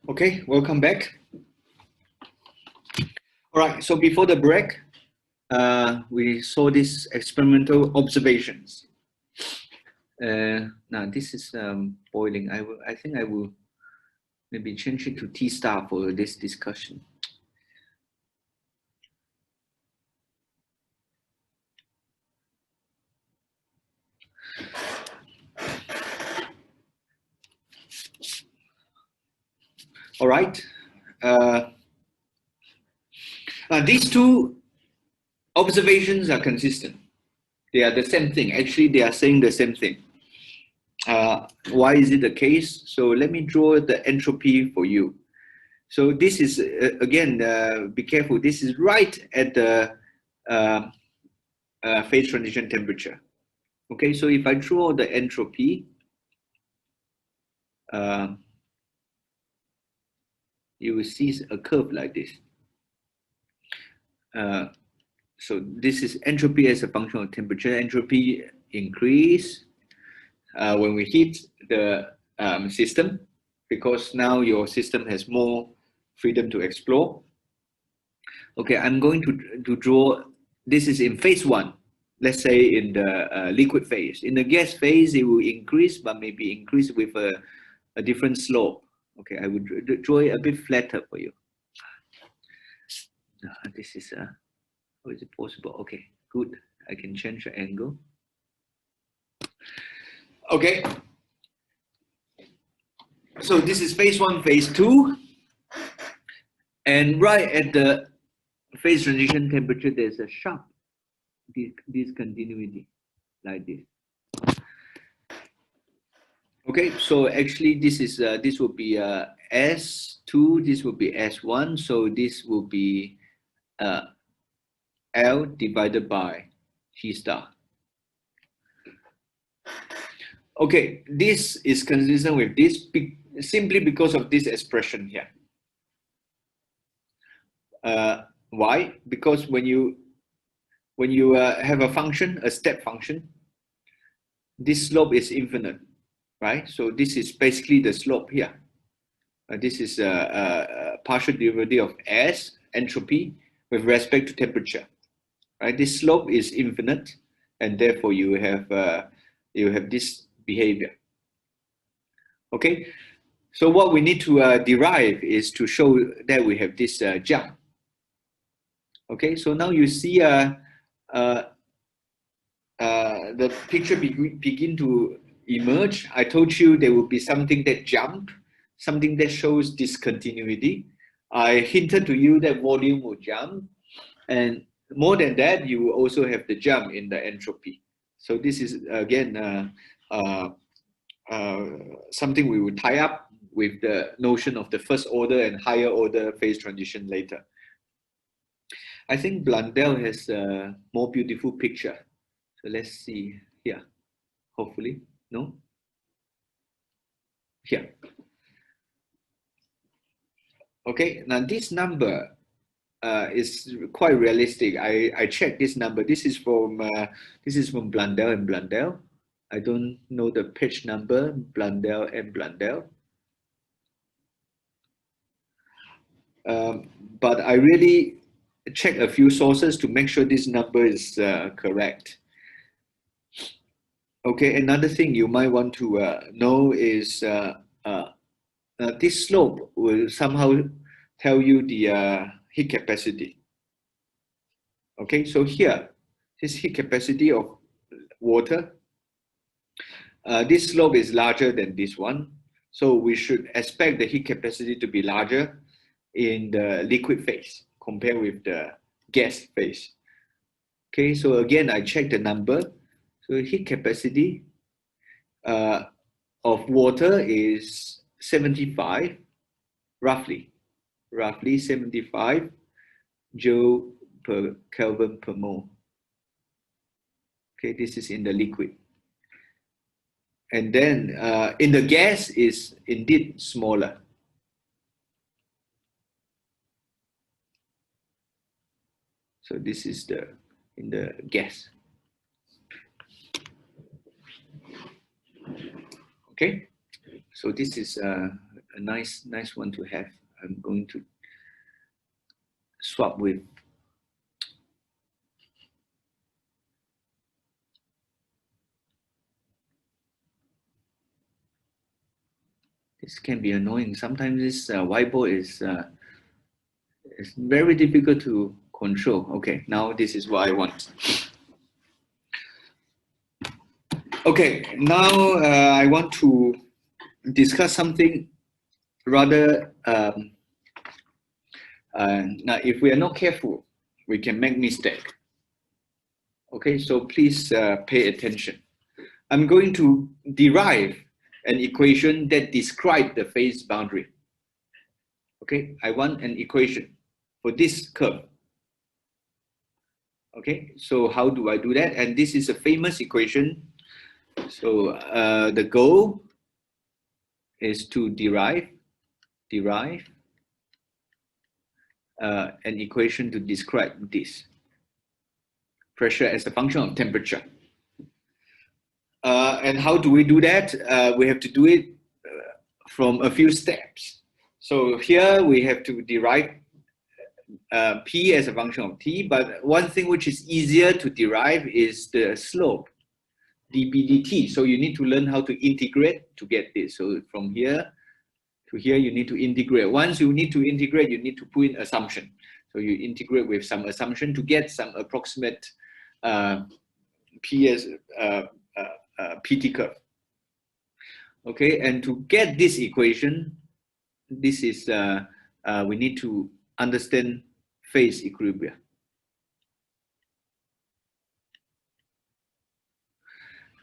Okay, welcome back. All right, so before the break, we saw these experimental observations. Now this is boiling. I think I will maybe change it to T star for this discussion. All right. These two observations are consistent. They are the same thing. Actually, they are saying the same thing. Why is it the case? So let me draw the entropy for you. So this is, again, be careful. This is right at the phase transition temperature. Okay, so if I draw the entropy, you will see a curve like this. So this is entropy as a function of temperature. Entropy increase when we heat the system, because now your system has more freedom to explore. Okay, I'm going to draw, this is in phase one, let's say in the liquid phase. In the gas phase, it will increase, but maybe increase with a different slope. Okay, I would draw it a bit flatter for you. This is, how is it possible? Okay, good. I can change the angle. Okay. So this is phase one, phase two. And right at the phase transition temperature, there's a sharp discontinuity like this. Okay, so actually this is this will be S2, this will be S1, so this will be L divided by T star. Okay, this is consistent with this simply because of this expression here. Why? Because when you have a function, a step function, this slope is infinite, right? So this is basically the slope here. This is a partial derivative of S entropy with respect to temperature, right? This slope is infinite, and therefore you have this behavior. Okay, so what we need to derive is to show that we have this jump. Okay, so now you see the picture begin to emerge. I told you there will be something that jump, something that shows discontinuity. I hinted to you that volume will jump, and more than that, you will also have the jump in the entropy. So this is again something we will tie up with the notion of the first order and higher order phase transition later. I think Blundell has a more beautiful picture. So let's see here, hopefully, no? Here. Okay, now this number is quite realistic. I checked this number. This is from Blundell and Blundell. I don't know the page number, Blundell and Blundell. But I really check a few sources to make sure this number is correct. Okay, another thing you might want to know is this slope will somehow tell you the heat capacity. Okay, so here, this heat capacity of water, this slope is larger than this one. So we should expect the heat capacity to be larger in the liquid phase compared with the gas phase. Okay, so again, I checked the number. So heat capacity of water is 75, roughly 75 joule per Kelvin per mole. Okay, this is in the liquid. And then in the gas is indeed smaller. So this is in the gas. Okay, so this is a nice one to have. I'm going to swap with this. Can be annoying. Sometimes this whiteboard is it's very difficult to control. Okay, now this is what I want. Okay, now I want to discuss something rather. Now, if we are not careful, we can make mistake. Okay, so please pay attention. I'm going to derive an equation that describes the phase boundary. Okay, I want an equation for this curve. Okay, so how do I do that? And this is a famous equation. So the goal is to derive an equation to describe this pressure as a function of temperature. And how do we do that? We have to do it from a few steps. So here we have to derive P as a function of T, but one thing which is easier to derive is the slope, dB dt. So you need to learn how to integrate to get this. So from here to here, you need to integrate. Once you need to integrate, you need to put in assumption. So you integrate with some assumption to get some approximate P as PT curve. Okay, and to get this equation, this is we need to understand phase equilibrium.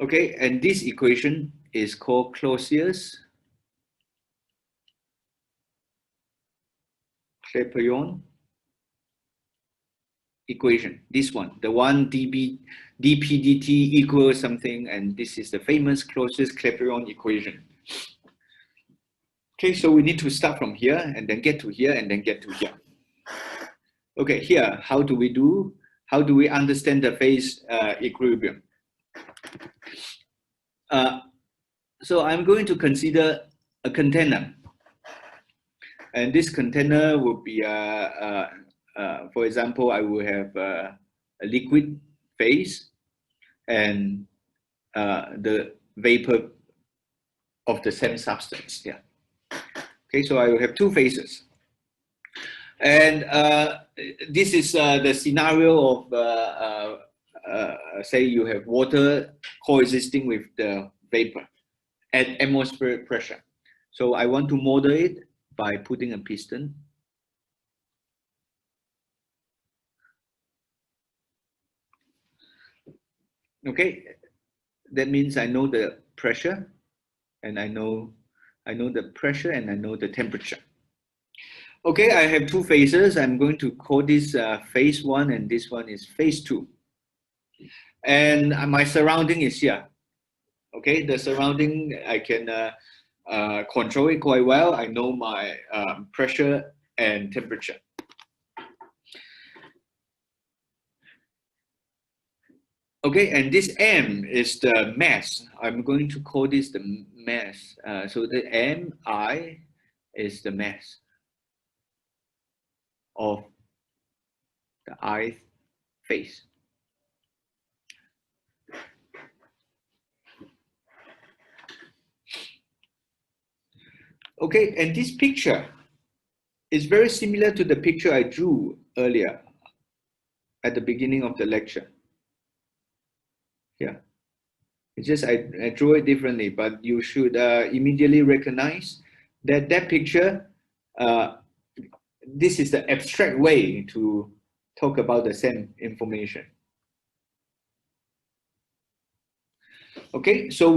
Okay, and this equation is called Clapeyron equation. This one, the one dp dt equals something, and this is the famous Clapeyron equation. Okay, so we need to start from here and then get to here and then get to here. Okay, here, how do we understand the phase equilibrium? So I'm going to consider a container, and this container will be for example, I will have a liquid phase and the vapor of the same substance. Yeah. Okay, so I will have two phases, and this is the scenario of say you have water coexisting with the vapor at atmospheric pressure. So I want to model it by putting a piston. Okay, that means I know the pressure, and I know the pressure, and I know the temperature. Okay, I have two phases. I'm going to call this phase 1, and this one is phase 2. And my surrounding is here. Okay, the surrounding, I can control it quite well. I know my pressure and temperature. Okay, and this M is the mass. I'm going to call this the mass. So the MI is the mass of the ith phase. Okay, and this picture is very similar to the picture I drew earlier at the beginning of the lecture. Yeah, it's just I drew it differently, but you should immediately recognize that that picture, this is the abstract way to talk about the same information. Okay, so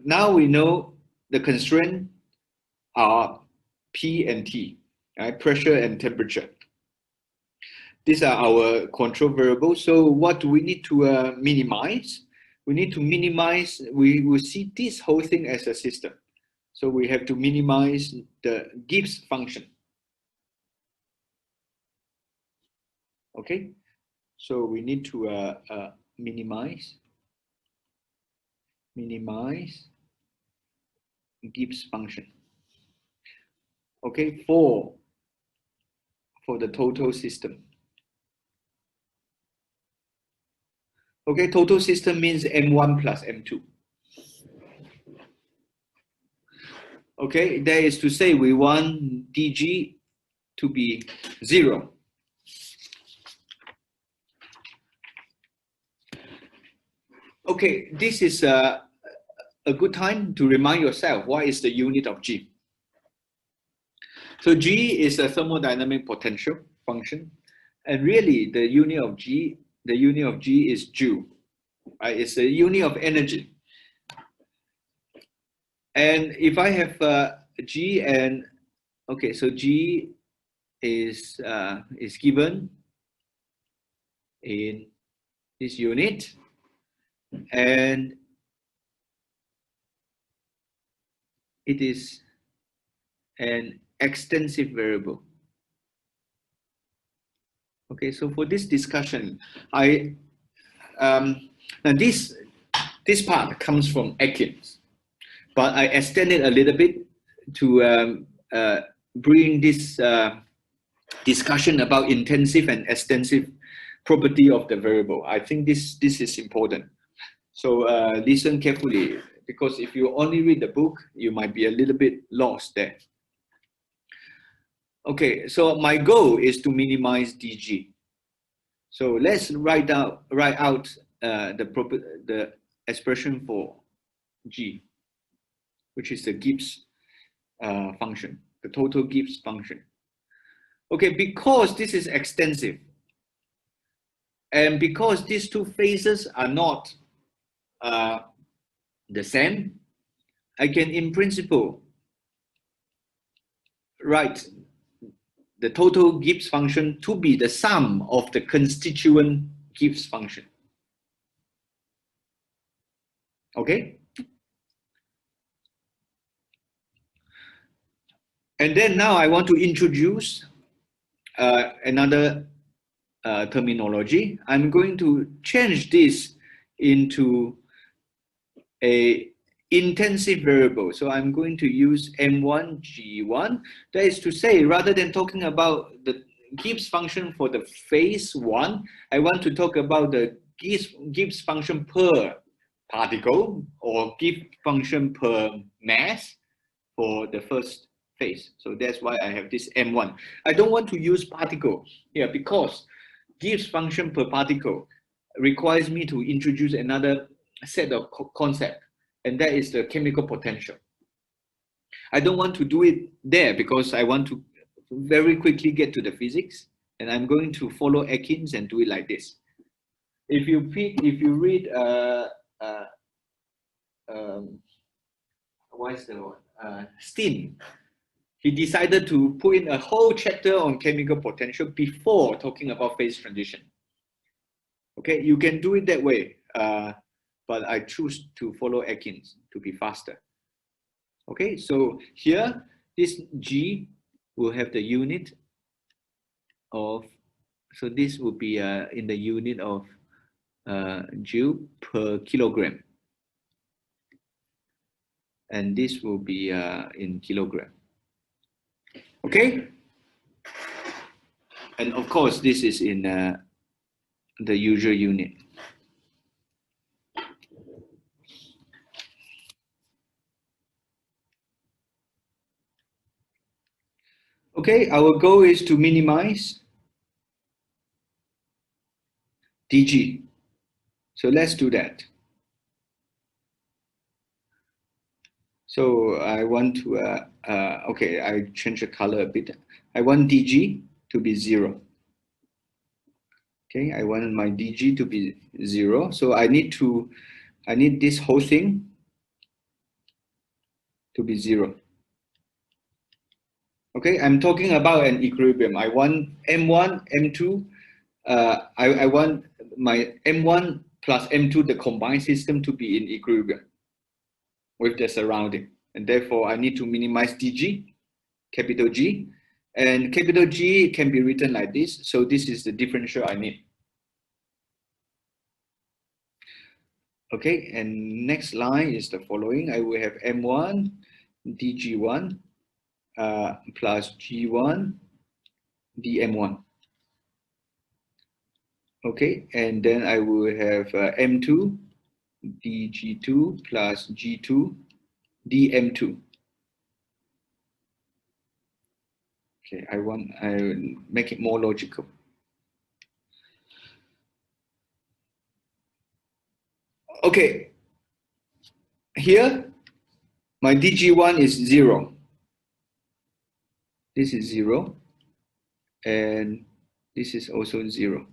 now we know the constraint are P and T, right? Pressure and temperature. These are our control variables. So what do we need to minimize? We need to minimize, we will see this whole thing as a system. So we have to minimize the Gibbs function. Okay, so we need to minimize Gibbs function. Okay, for the total system. Okay, total system means M1 plus M2. Okay, that is to say we want dg to be 0. Okay, this is a good time to remind yourself what is the unit of G. So G is a thermodynamic potential function, and really the unit of G is Joule, right? It's the unit of energy. And if I have G and okay, so G is given in this unit, and it is an extensive variable. Okay, so for this discussion, now this part comes from Atkins, but I extended a little bit to bring this discussion about intensive and extensive property of the variable. I think this is important. So listen carefully, because if you only read the book, you might be a little bit lost there. Okay, so my goal is to minimize dg. So let's write out the expression for g, which is the Gibbs function, the total Gibbs function. Okay, because this is extensive, and because these two phases are not the same, I can in principle write the total Gibbs function to be the sum of the constituent Gibbs function. Okay? And then now I want to introduce another terminology. I'm going to change this into a intensive variable. So I'm going to use M1 G1. That is to say, rather than talking about the Gibbs function for the phase 1, I want to talk about the Gibbs function per particle or Gibbs function per mass for the first phase. So that's why I have this M1. I don't want to use particle here because Gibbs function per particle requires me to introduce another set of concepts, and that is the chemical potential. I don't want to do it there because I want to very quickly get to the physics, and I'm going to follow Atkins and do it like this. If you read what is the one? Steen, he decided to put in a whole chapter on chemical potential before talking about phase transition. Okay, you can do it that way. But I choose to follow Atkins to be faster. Okay, so here, this G will have the unit of, so this will be in the unit of Joule per kilogram. And this will be in kilogram. Okay? And of course, this is in the usual unit. Okay, our goal is to minimize dg. So let's do that. So I want to, okay, I change the color a bit. I want dg to be 0. Okay, I want my dg to be 0. So I need this whole thing to be 0. Okay, I'm talking about an equilibrium. I want M1, M2. I want my M1 plus M2, the combined system, to be in equilibrium with the surrounding. And therefore, I need to minimize dg, capital G. And capital G can be written like this. So this is the differential I need. Okay, and next line is the following. I will have M1 dg1 plus g1 dm1. Okay, and then I will have m2 dg2 plus g2 dm2. Okay, I make it more logical. Okay, here my dg1 is 0. This is 0, and this is also 0.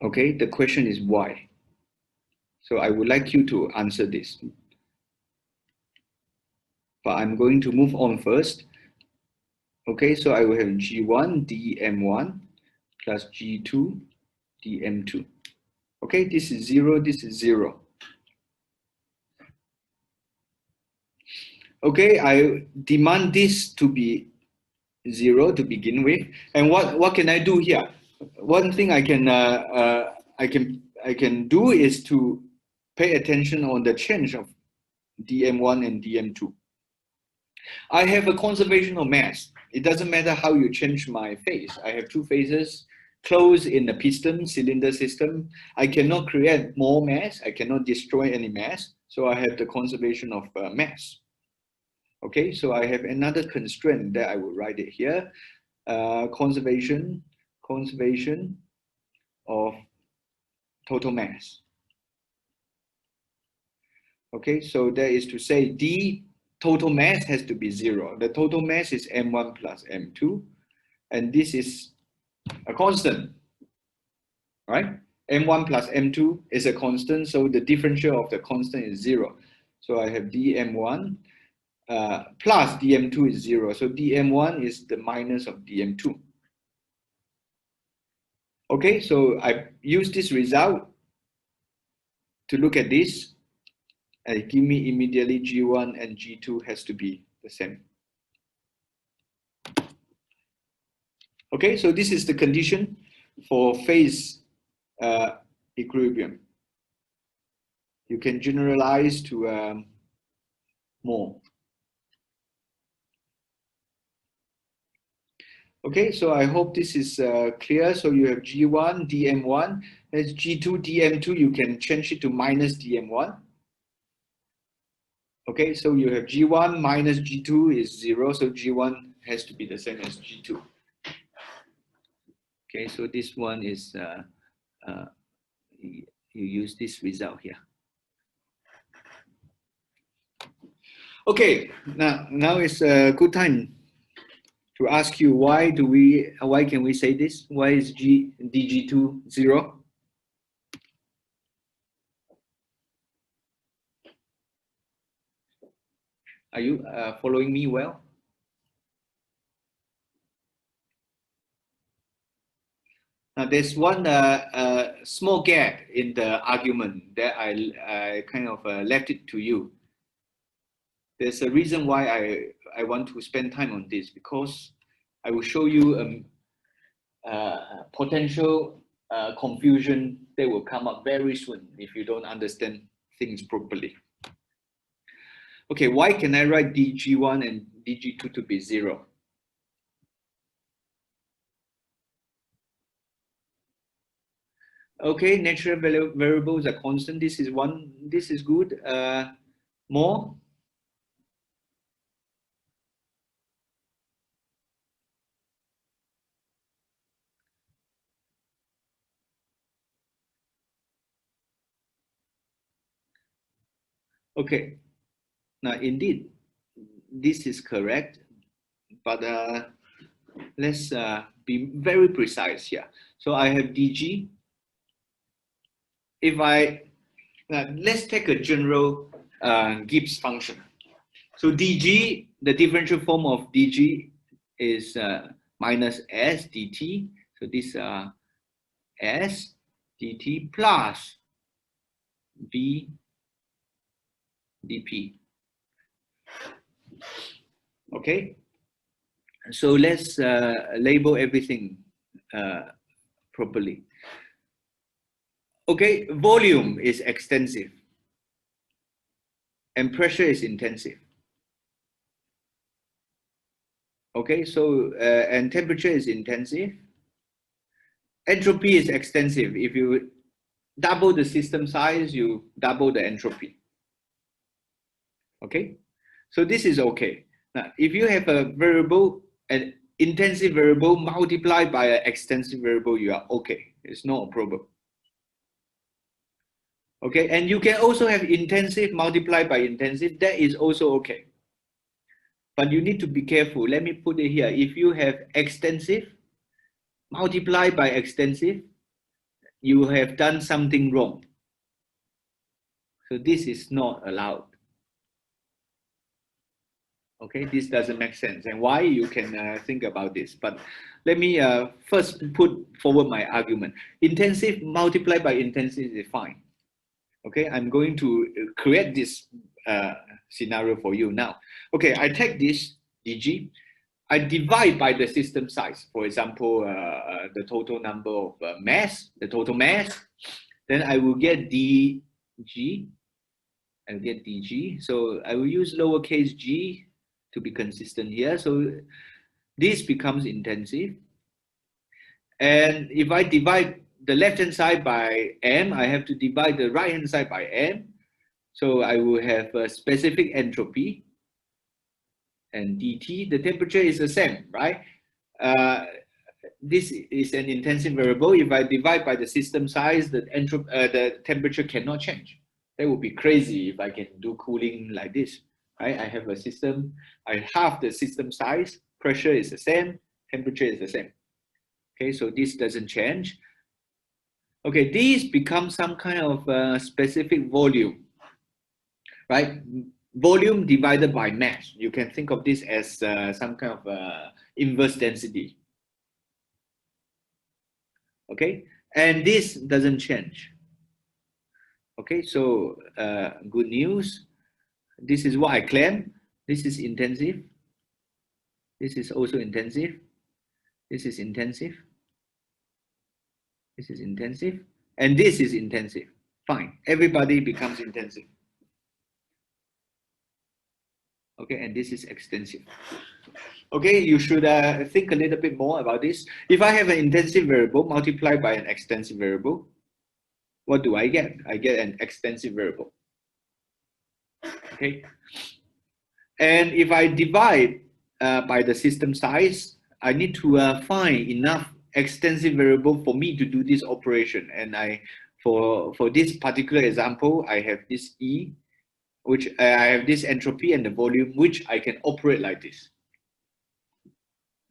Okay, the question is why. So I would like you to answer this. But I'm going to move on first. Okay, so I will have G1 dm1 plus G2 dm2. Okay, this is 0, this is 0. Okay, I demand this to be 0 to begin with. And what can I do here? One thing I can do is to pay attention on the change of dm1 and dm2. I have a conservation of mass. It doesn't matter how you change my phase. I have two phases closed in the piston cylinder system. I cannot create more mass. I cannot destroy any mass. So I have the conservation of mass. Okay, so I have another constraint that I will write it here. Conservation of total mass. Okay, so that is to say D total mass has to be 0. The total mass is M1 plus M2, and this is a constant, right? M1 plus M2 is a constant, so the differential of the constant is 0. So I have dm1 plus dm2 is 0. So dm1 is the minus of dm2. Okay, so I use this result to look at this. And give me immediately G1 and G2 has to be the same. Okay, so this is the condition for phase equilibrium. You can generalize to more. Okay, so I hope this is clear. So you have G1, dm1, as G2, dm2, you can change it to minus dm1. Okay, so you have G1 minus G2 is 0, so G1 has to be the same as G2. Okay, so this one is, you use this result here. Okay, now it's a good time to ask you why can we say this? Why is dg2 0? Are you following me well? Now there's one small gap in the argument that I kind of left it to you. There's a reason why I want to spend time on this, because I will show you potential confusion that will come up very soon if you don't understand things properly. Okay, why can I write dg1 and dg2 to be 0? Okay, natural variables are constant. This is one. This is good. More. Okay. Now, indeed, this is correct, but let's be very precise here. So I have dg. If let's take a general Gibbs function. So dg, the differential form of dg is minus s dt. So this s dt plus v dp. Okay, so let's label everything properly. Okay, volume is extensive and pressure is intensive. Okay, so and temperature is intensive. Entropy is extensive. If you double the system size, you double the entropy. Okay, so this is okay. Now, if you have a variable, an intensive variable multiplied by an extensive variable, you are okay. It's not a problem. Okay, and you can also have intensive multiplied by intensive. That is also okay. But you need to be careful. Let me put it here. If you have extensive multiplied by extensive, you have done something wrong. So this is not allowed. Okay, this doesn't make sense. And why, you can think about this. But let me first put forward my argument. Intensive multiplied by intensive is fine. Okay, I'm going to create this scenario for you now. Okay, I take this dg, I divide by the system size. For example, the total number of mass, the total mass. Then I will get dg. I will get dg. So I will use lowercase g to be consistent here. So this becomes intensive. And if I divide the left-hand side by m, I have to divide the right-hand side by m. So I will have a specific entropy. And dt, the temperature is the same, right? This is an intensive variable. If I divide by the system size, the temperature cannot change. That would be crazy if I can do cooling like this, right? I have a system, I halve the system size, pressure is the same, temperature is the same. Okay, so this doesn't change. Okay, these become some kind of specific volume, right? Volume divided by mass. You can think of this as some kind of inverse density. Okay, and this doesn't change. Okay, so good news. This is what I claim. This is intensive. This is also intensive. This is intensive. This is intensive. And this is intensive. Fine. Everybody becomes intensive. Okay, and this is extensive. Okay, you should think a little bit more about this. If I have an intensive variable multiplied by an extensive variable, what do I get? I get an extensive variable. Okay, and if I divide by the system size, I need to find enough extensive variable for me to do this operation. And for this particular example, I have this E, which I have this entropy and the volume, which I can operate like this.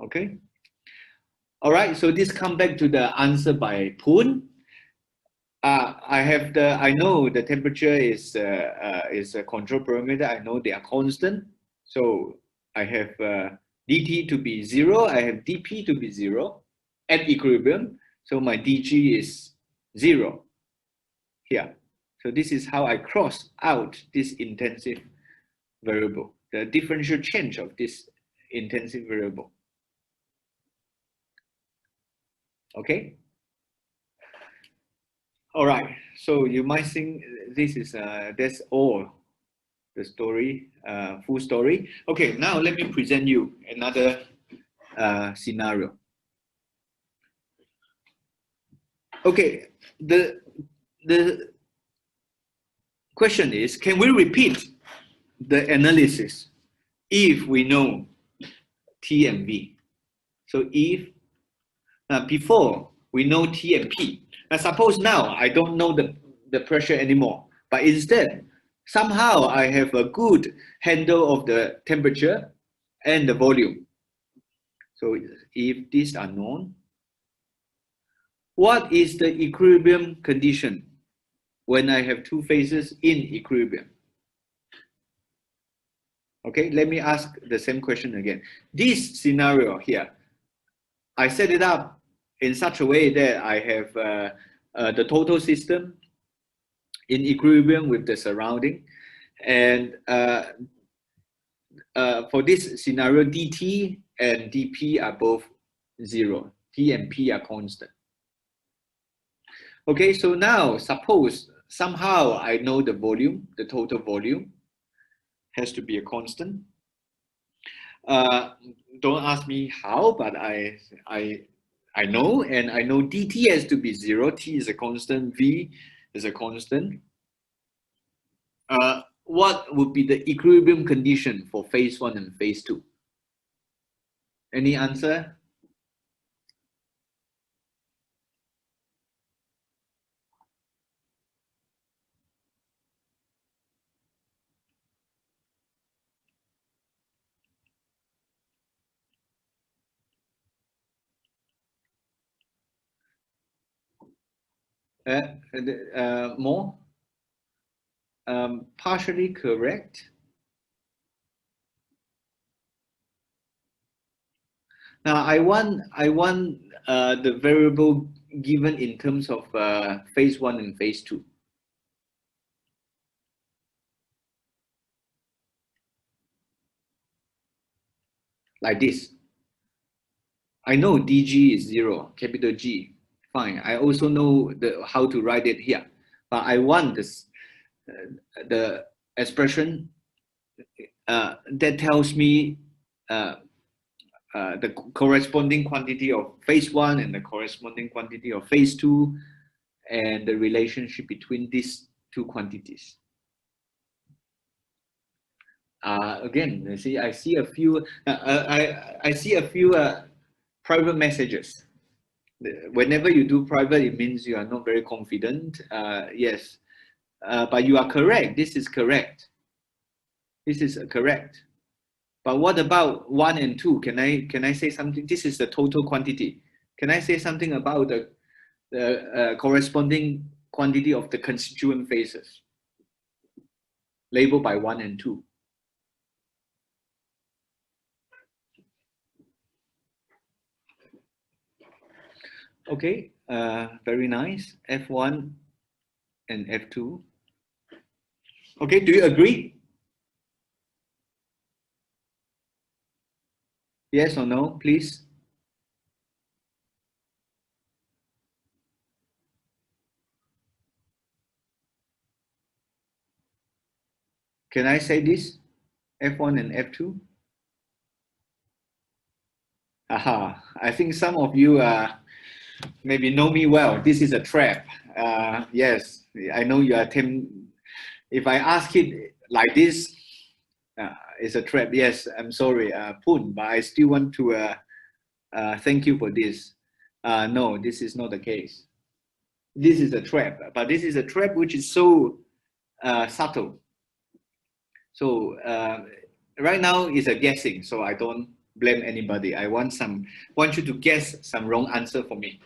Okay. All right. So this comes back to the answer by Poon. I know the temperature is a control parameter. I know they are constant. So I have dt to be 0. I have dp to be 0 at equilibrium. So my dg is 0 here. So this is how I cross out this intensive variable, the differential change of this intensive variable. Okay. All right. So you might think this is that's all the story, full story. Okay. Now let me present you another scenario. Okay. The question is, can we repeat the analysis if we know T and V? So if before we know T and P, now suppose now I don't know the pressure anymore, but instead somehow I have a good handle of the temperature and the volume. So if these are known, what is the equilibrium condition when I have two phases in equilibrium? Okay, let me ask the same question again. This scenario here, I set it up in such a way that I have the total system in equilibrium with the surrounding. And for this scenario, dt and dp are both 0. T and p are constant. Okay, so now suppose somehow I know the volume, the total volume has to be a constant. Don't ask me how, but I know, and I know dt has to be 0. T is a constant, v is a constant. What would be the equilibrium condition for phase 1 and phase 2? Any answer? More? Partially correct. Now I want the variable given in terms of phase 1 and phase 2. Like this. I know dg is 0, capital G. Fine. I also know how to write it here, but I want this the expression that tells me the corresponding quantity of phase 1 and the corresponding quantity of phase 2, and the relationship between these two quantities. Again, you see, I see a few. I see a few private messages. Whenever you do private, it means you are not very confident. Yes, but you are correct. This is correct. This is correct. But what about 1 and 2? Can I say something? This is the total quantity. Can I say something about the corresponding quantity of the constituent phases labeled by 1 and 2? Okay, very nice. F1 and F2. Okay, do you agree? Yes or no, please? Can I say this? F1 and F2? Aha, I think some of you maybe know me well. This is a trap. Yes, I know you are if I ask it like this, it's a trap. Yes, I'm sorry, Poon, but I still want to thank you for this. No, this is not the case. This is a trap, but this is a trap which is so subtle. So right now it's a guessing, so I don't blame anybody. I want you to guess some wrong answer for me.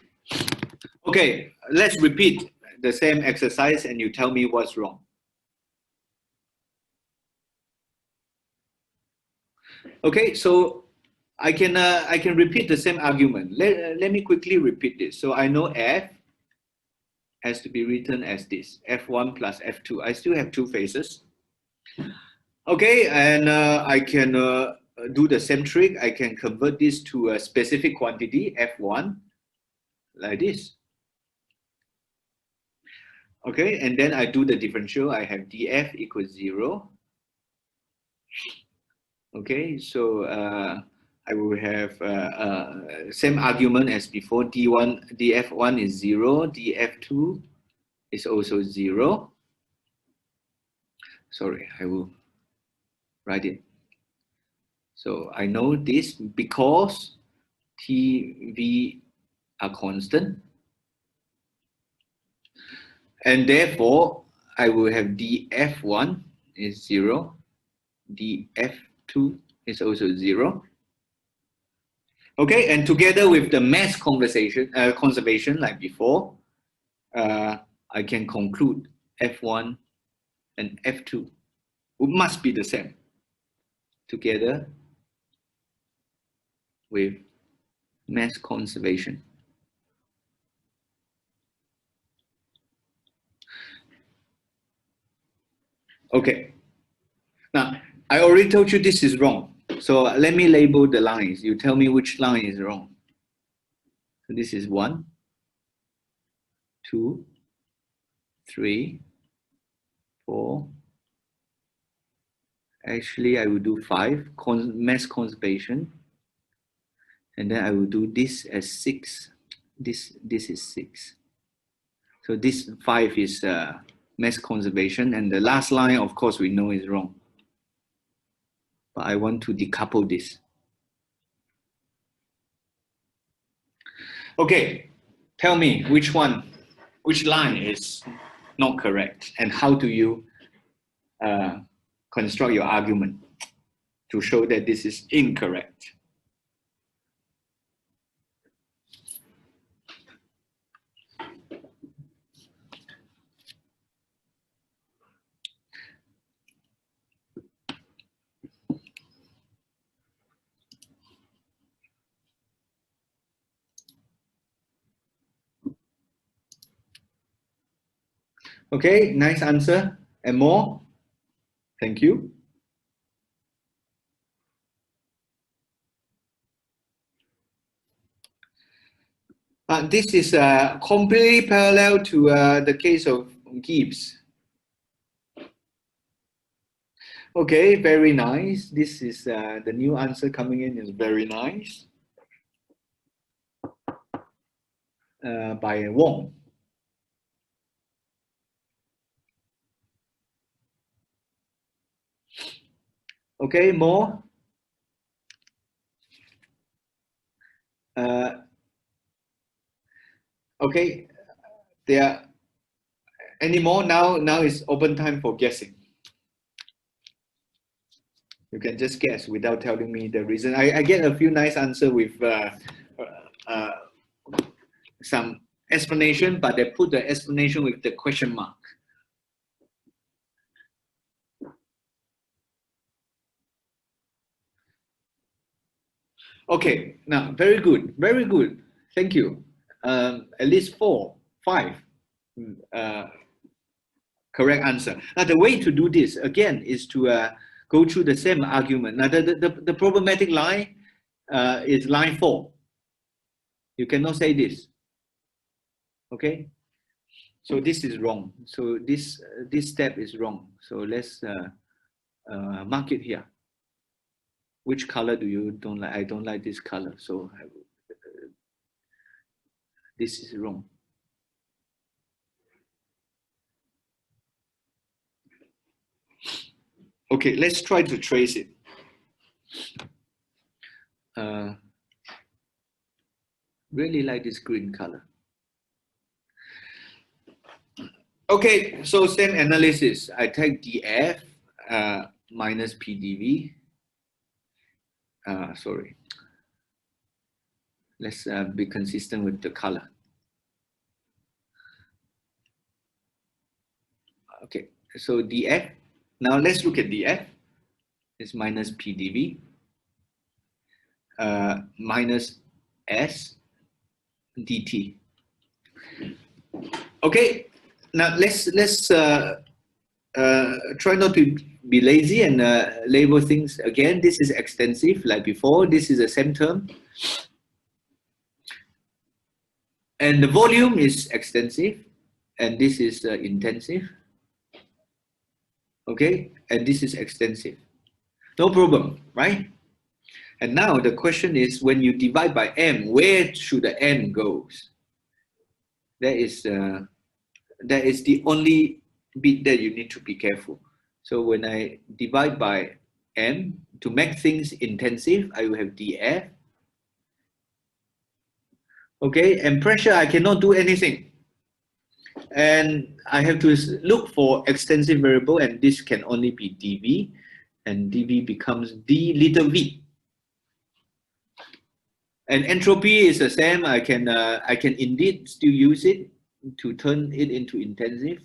Okay, let's repeat the same exercise and you tell me what's wrong. Okay, so I can repeat the same argument. Let me quickly repeat this. So I know F has to be written as this, F1 plus F2. I still have two phases. Okay, and I can do the same trick. I can convert this to a specific quantity, F1, like this. Okay, and then I do the differential. I have df equals 0. Okay, so I will have same argument as before. df1 is 0, df2 is also 0. Sorry, I will write it. So I know this because T, V are constant. And therefore, I will have df1 is 0, df2 is also 0. Okay, and together with the mass conservation like before, I can conclude f1 and f2 must be the same. together with mass conservation. Okay. Now, I already told you this is wrong. So let me label the lines. You tell me which line is wrong. So this is 1, 2, 3, 4. Actually, I will do 5, mass conservation. And then I will do this as 6. This is 6. So this 5 is mass conservation. And the last line, of course, we know is wrong. But I want to decouple this. Okay, tell me which line is not correct, and how do you construct your argument to show that this is incorrect. Okay, nice answer. And more? Thank you. This is completely parallel to the case of Gibbs. Okay, very nice. This is the new answer coming in is very nice. By Wong. Okay, more. Okay, there. Any more? Now it's open time for guessing. You can just guess without telling me the reason. I get a few nice answers with some explanation, but they put the explanation with the question mark. Okay, now very good, very good. Thank you. At least 4, 5 correct answer. Now the way to do this again is to go through the same argument. Now the problematic line is line 4. You cannot say this. Okay, so this is wrong. So this step is wrong. So let's mark it here. Which color do you don't like? I don't like this color, so this is wrong. Okay, let's try to trace it. Really like this green color. Okay, so same analysis. I take df minus pdv. Sorry. Let's be consistent with the color. Okay, so df. Now let's look at df. It's minus pdv minus s dt. Okay, now let's try not to be lazy and label things again. This is extensive like before. This is the same term. And the volume is extensive, and this is intensive. Okay, and this is extensive. No problem, right? And now the question is, when you divide by m, where should the m goes? That is the only bit that you need to be careful. So when I divide by m, to make things intensive, I will have df. Okay, and pressure, I cannot do anything. And I have to look for extensive variable, and this can only be dv, and dv becomes d little v. And entropy is the same. I can indeed still use it to turn it into intensive.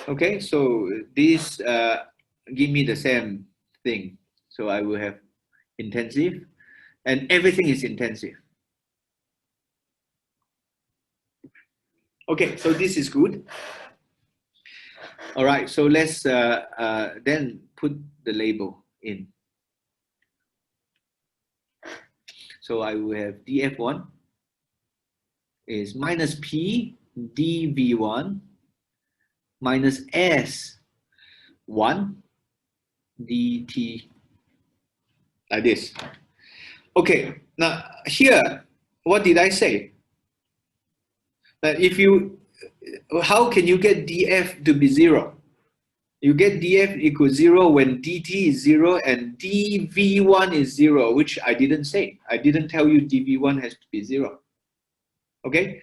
Okay, so this give me the same thing. So I will have intensive, and everything is intensive. Okay, so this is good. All right, so let's then put the label in. So I will have df1 is minus p dv1 minus s1 dt, like this. Okay, now here, what did I say? That if you, how can you get df to be 0? You get df equals 0 when dt is 0 and dv1 is 0, which I didn't say. I didn't tell you dv1 has to be 0. Okay?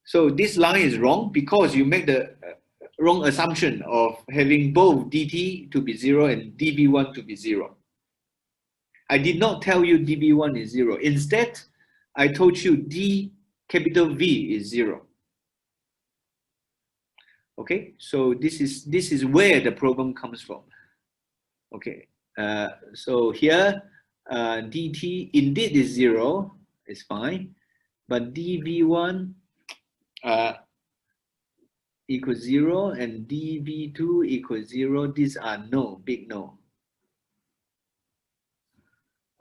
So this line is wrong because you make the wrong assumption of having both dt to be 0 and dv1 to be 0. I did not tell you dv1 is 0. Instead, I told you d capital V is 0. Okay, so this is where the problem comes from. Okay, so here dt indeed is 0, it's fine, but dv1 equals 0 and dv2 equals 0. These are no, big no.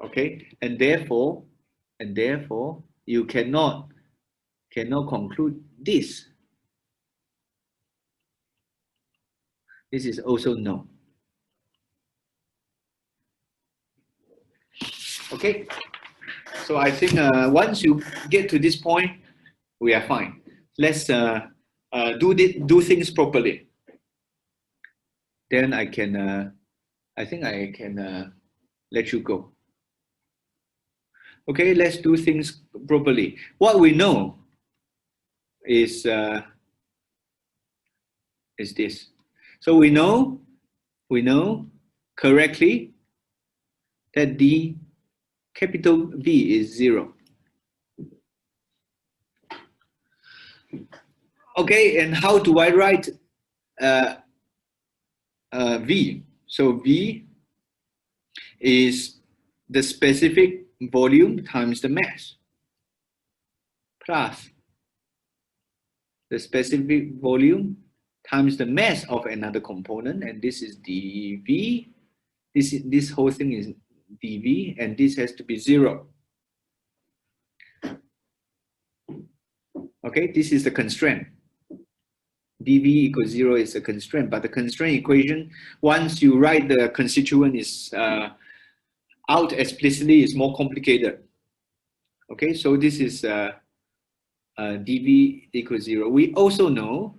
Okay, and therefore you cannot conclude this. This is also no. Okay, so I think once you get to this point, we are fine. Let's do things properly. Then I can, I think I can let you go. Okay, let's do things properly. What we know is this. So we know correctly that the capital V is 0. Okay, and how do I write V? So V is the specific volume times the mass plus the specific volume times the mass of another component, and this is dV. This whole thing is dV, and this has to be 0. Okay, this is the constraint. dV equals 0 is a constraint, but the constraint equation, once you write the constituent is out explicitly, is more complicated. Okay, so this is dV equals 0. We also know,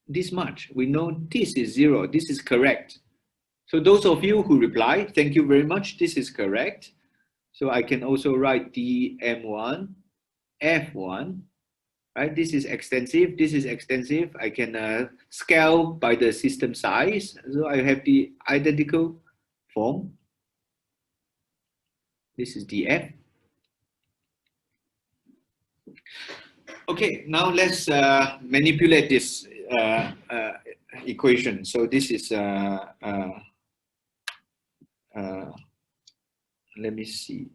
this much. We know this is 0. This is correct. So those of you who reply, thank you very much. This is correct. So I can also write dm1 f1. Right? This is extensive. This is extensive. I can scale by the system size. So I have the identical form. This is df. Okay, now let's manipulate this equation. So this is let me see.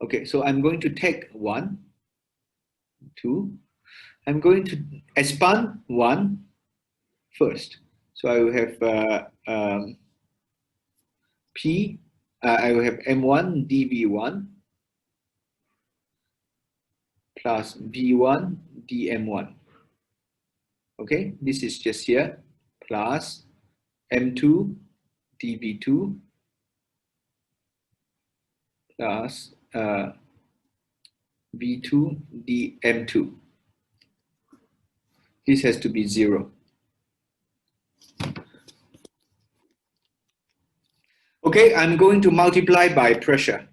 Okay, so I'm going to take 1, 2. I'm going to expand 1 first. So I will have I will have m1 dv1 plus v1 dm1. Okay, this is just here, plus m2 dv2 plus v2 dm2. This has to be 0. Okay, I'm going to multiply by pressure,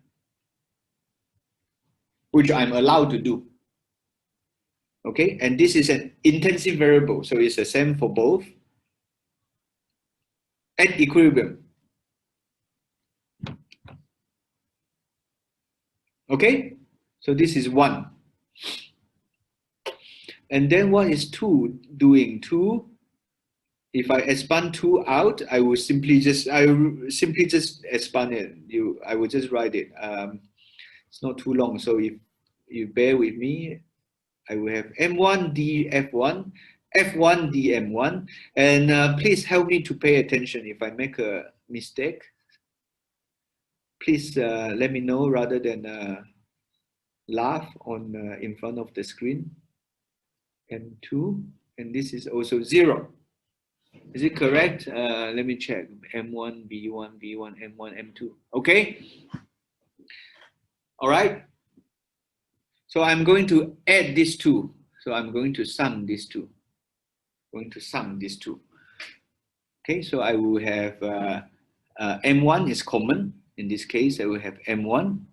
which I'm allowed to do. Okay, and this is an intensive variable, so it's the same for both. At equilibrium. Okay, so this is 1. And then what is 2 doing? 2 if I expand 2 out, I will simply just expand it. I will just write it. It's not too long, so if you bear with me, I will have M1 dF1, F1 dM1, and please help me to pay attention if I make a mistake. Please let me know rather than laugh on in front of the screen. M2, and this is also 0. Is it correct? Let me check. M1, B1, B1, M1, M2. Okay. All right. So I'm going to add these two. So I'm going to sum these two. Okay. So I will have M1 is common. In this case, I will have M1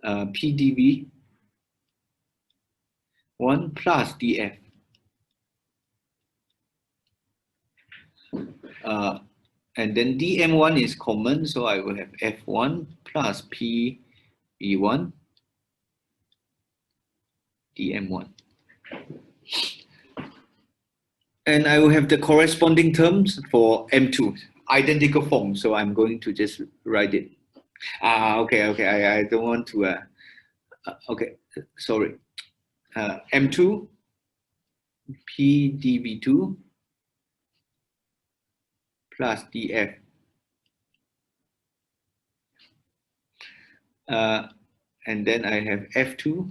PdV 1 plus dF. And then dm1 is common, so I will have f1 plus pv1 dm1. And I will have the corresponding terms for m2, identical form, so I'm going to just write it. Okay, I don't want to, okay, sorry. M2 pdv2 plus df. And then I have f2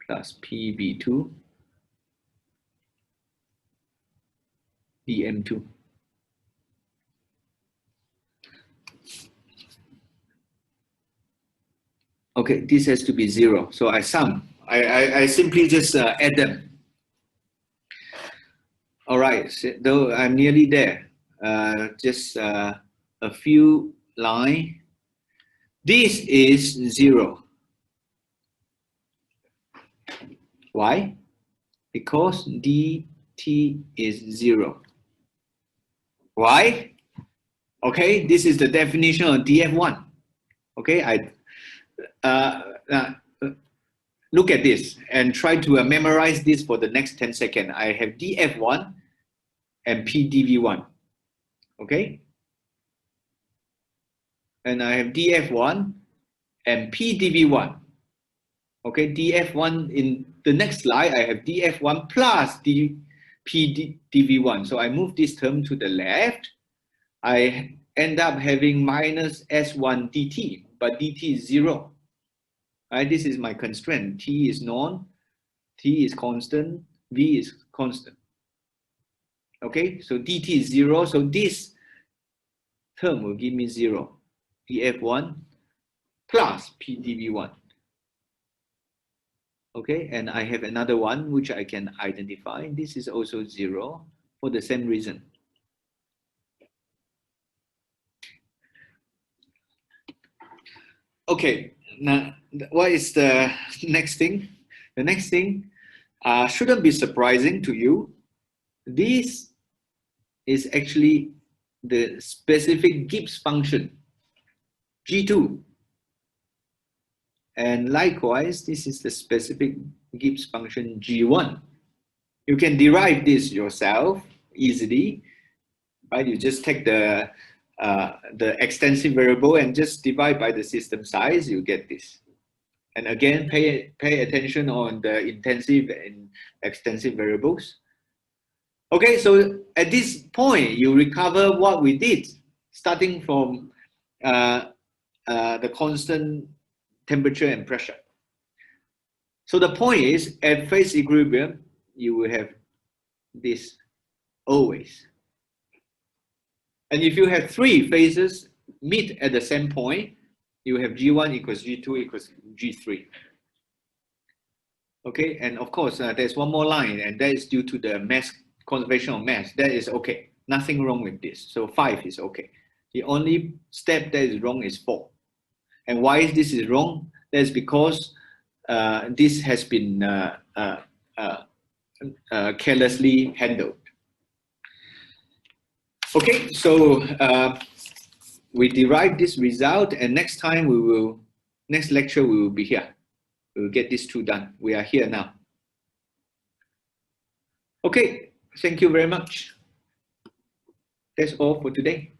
plus pb2 dm2. Okay, this has to be 0. So I sum. I simply just add them. All right, so though I'm nearly there. Just a few lines. This is 0. Why? Because dt is 0. Why? Okay, this is the definition of df1. Okay, look at this and try to memorize this for the next 10 seconds. I have df1 and pdv1. Okay? And I have df1 and pdv1. Okay, df1 in the next slide, I have df1 plus pdv1. So I move this term to the left. I end up having minus s1 dt, but dt is 0. Right, this is my constraint. T is known, T is constant, V is constant. Okay, so dt is 0. So this term will give me 0. df1 plus pdv1. Okay, and I have another one which I can identify. This is also 0 for the same reason. Okay, now what is the next thing? The next thing shouldn't be surprising to you. This is actually the specific Gibbs function, G2. And likewise, this is the specific Gibbs function, G1. You can derive this yourself easily, right? You just take the extensive variable and just divide by the system size, you get this. And again, pay attention on the intensive and extensive variables. Okay, so at this point, you recover what we did, starting from the constant temperature and pressure. So the point is, at phase equilibrium, you will have this always. And if you have 3 phases meet at the same point, you have G1 equals G2 equals G3. Okay, and of course, there's one more line, and that is due to the mass conservation of mass. That is okay. Nothing wrong with this. So 5 is okay. The only step that is wrong is 4. And why this is wrong? That's because this has been carelessly handled. Okay, so we derive this result, and next lecture we will be here. We will get these 2 done. We are here now. Okay, Thank you very much. That's all for today.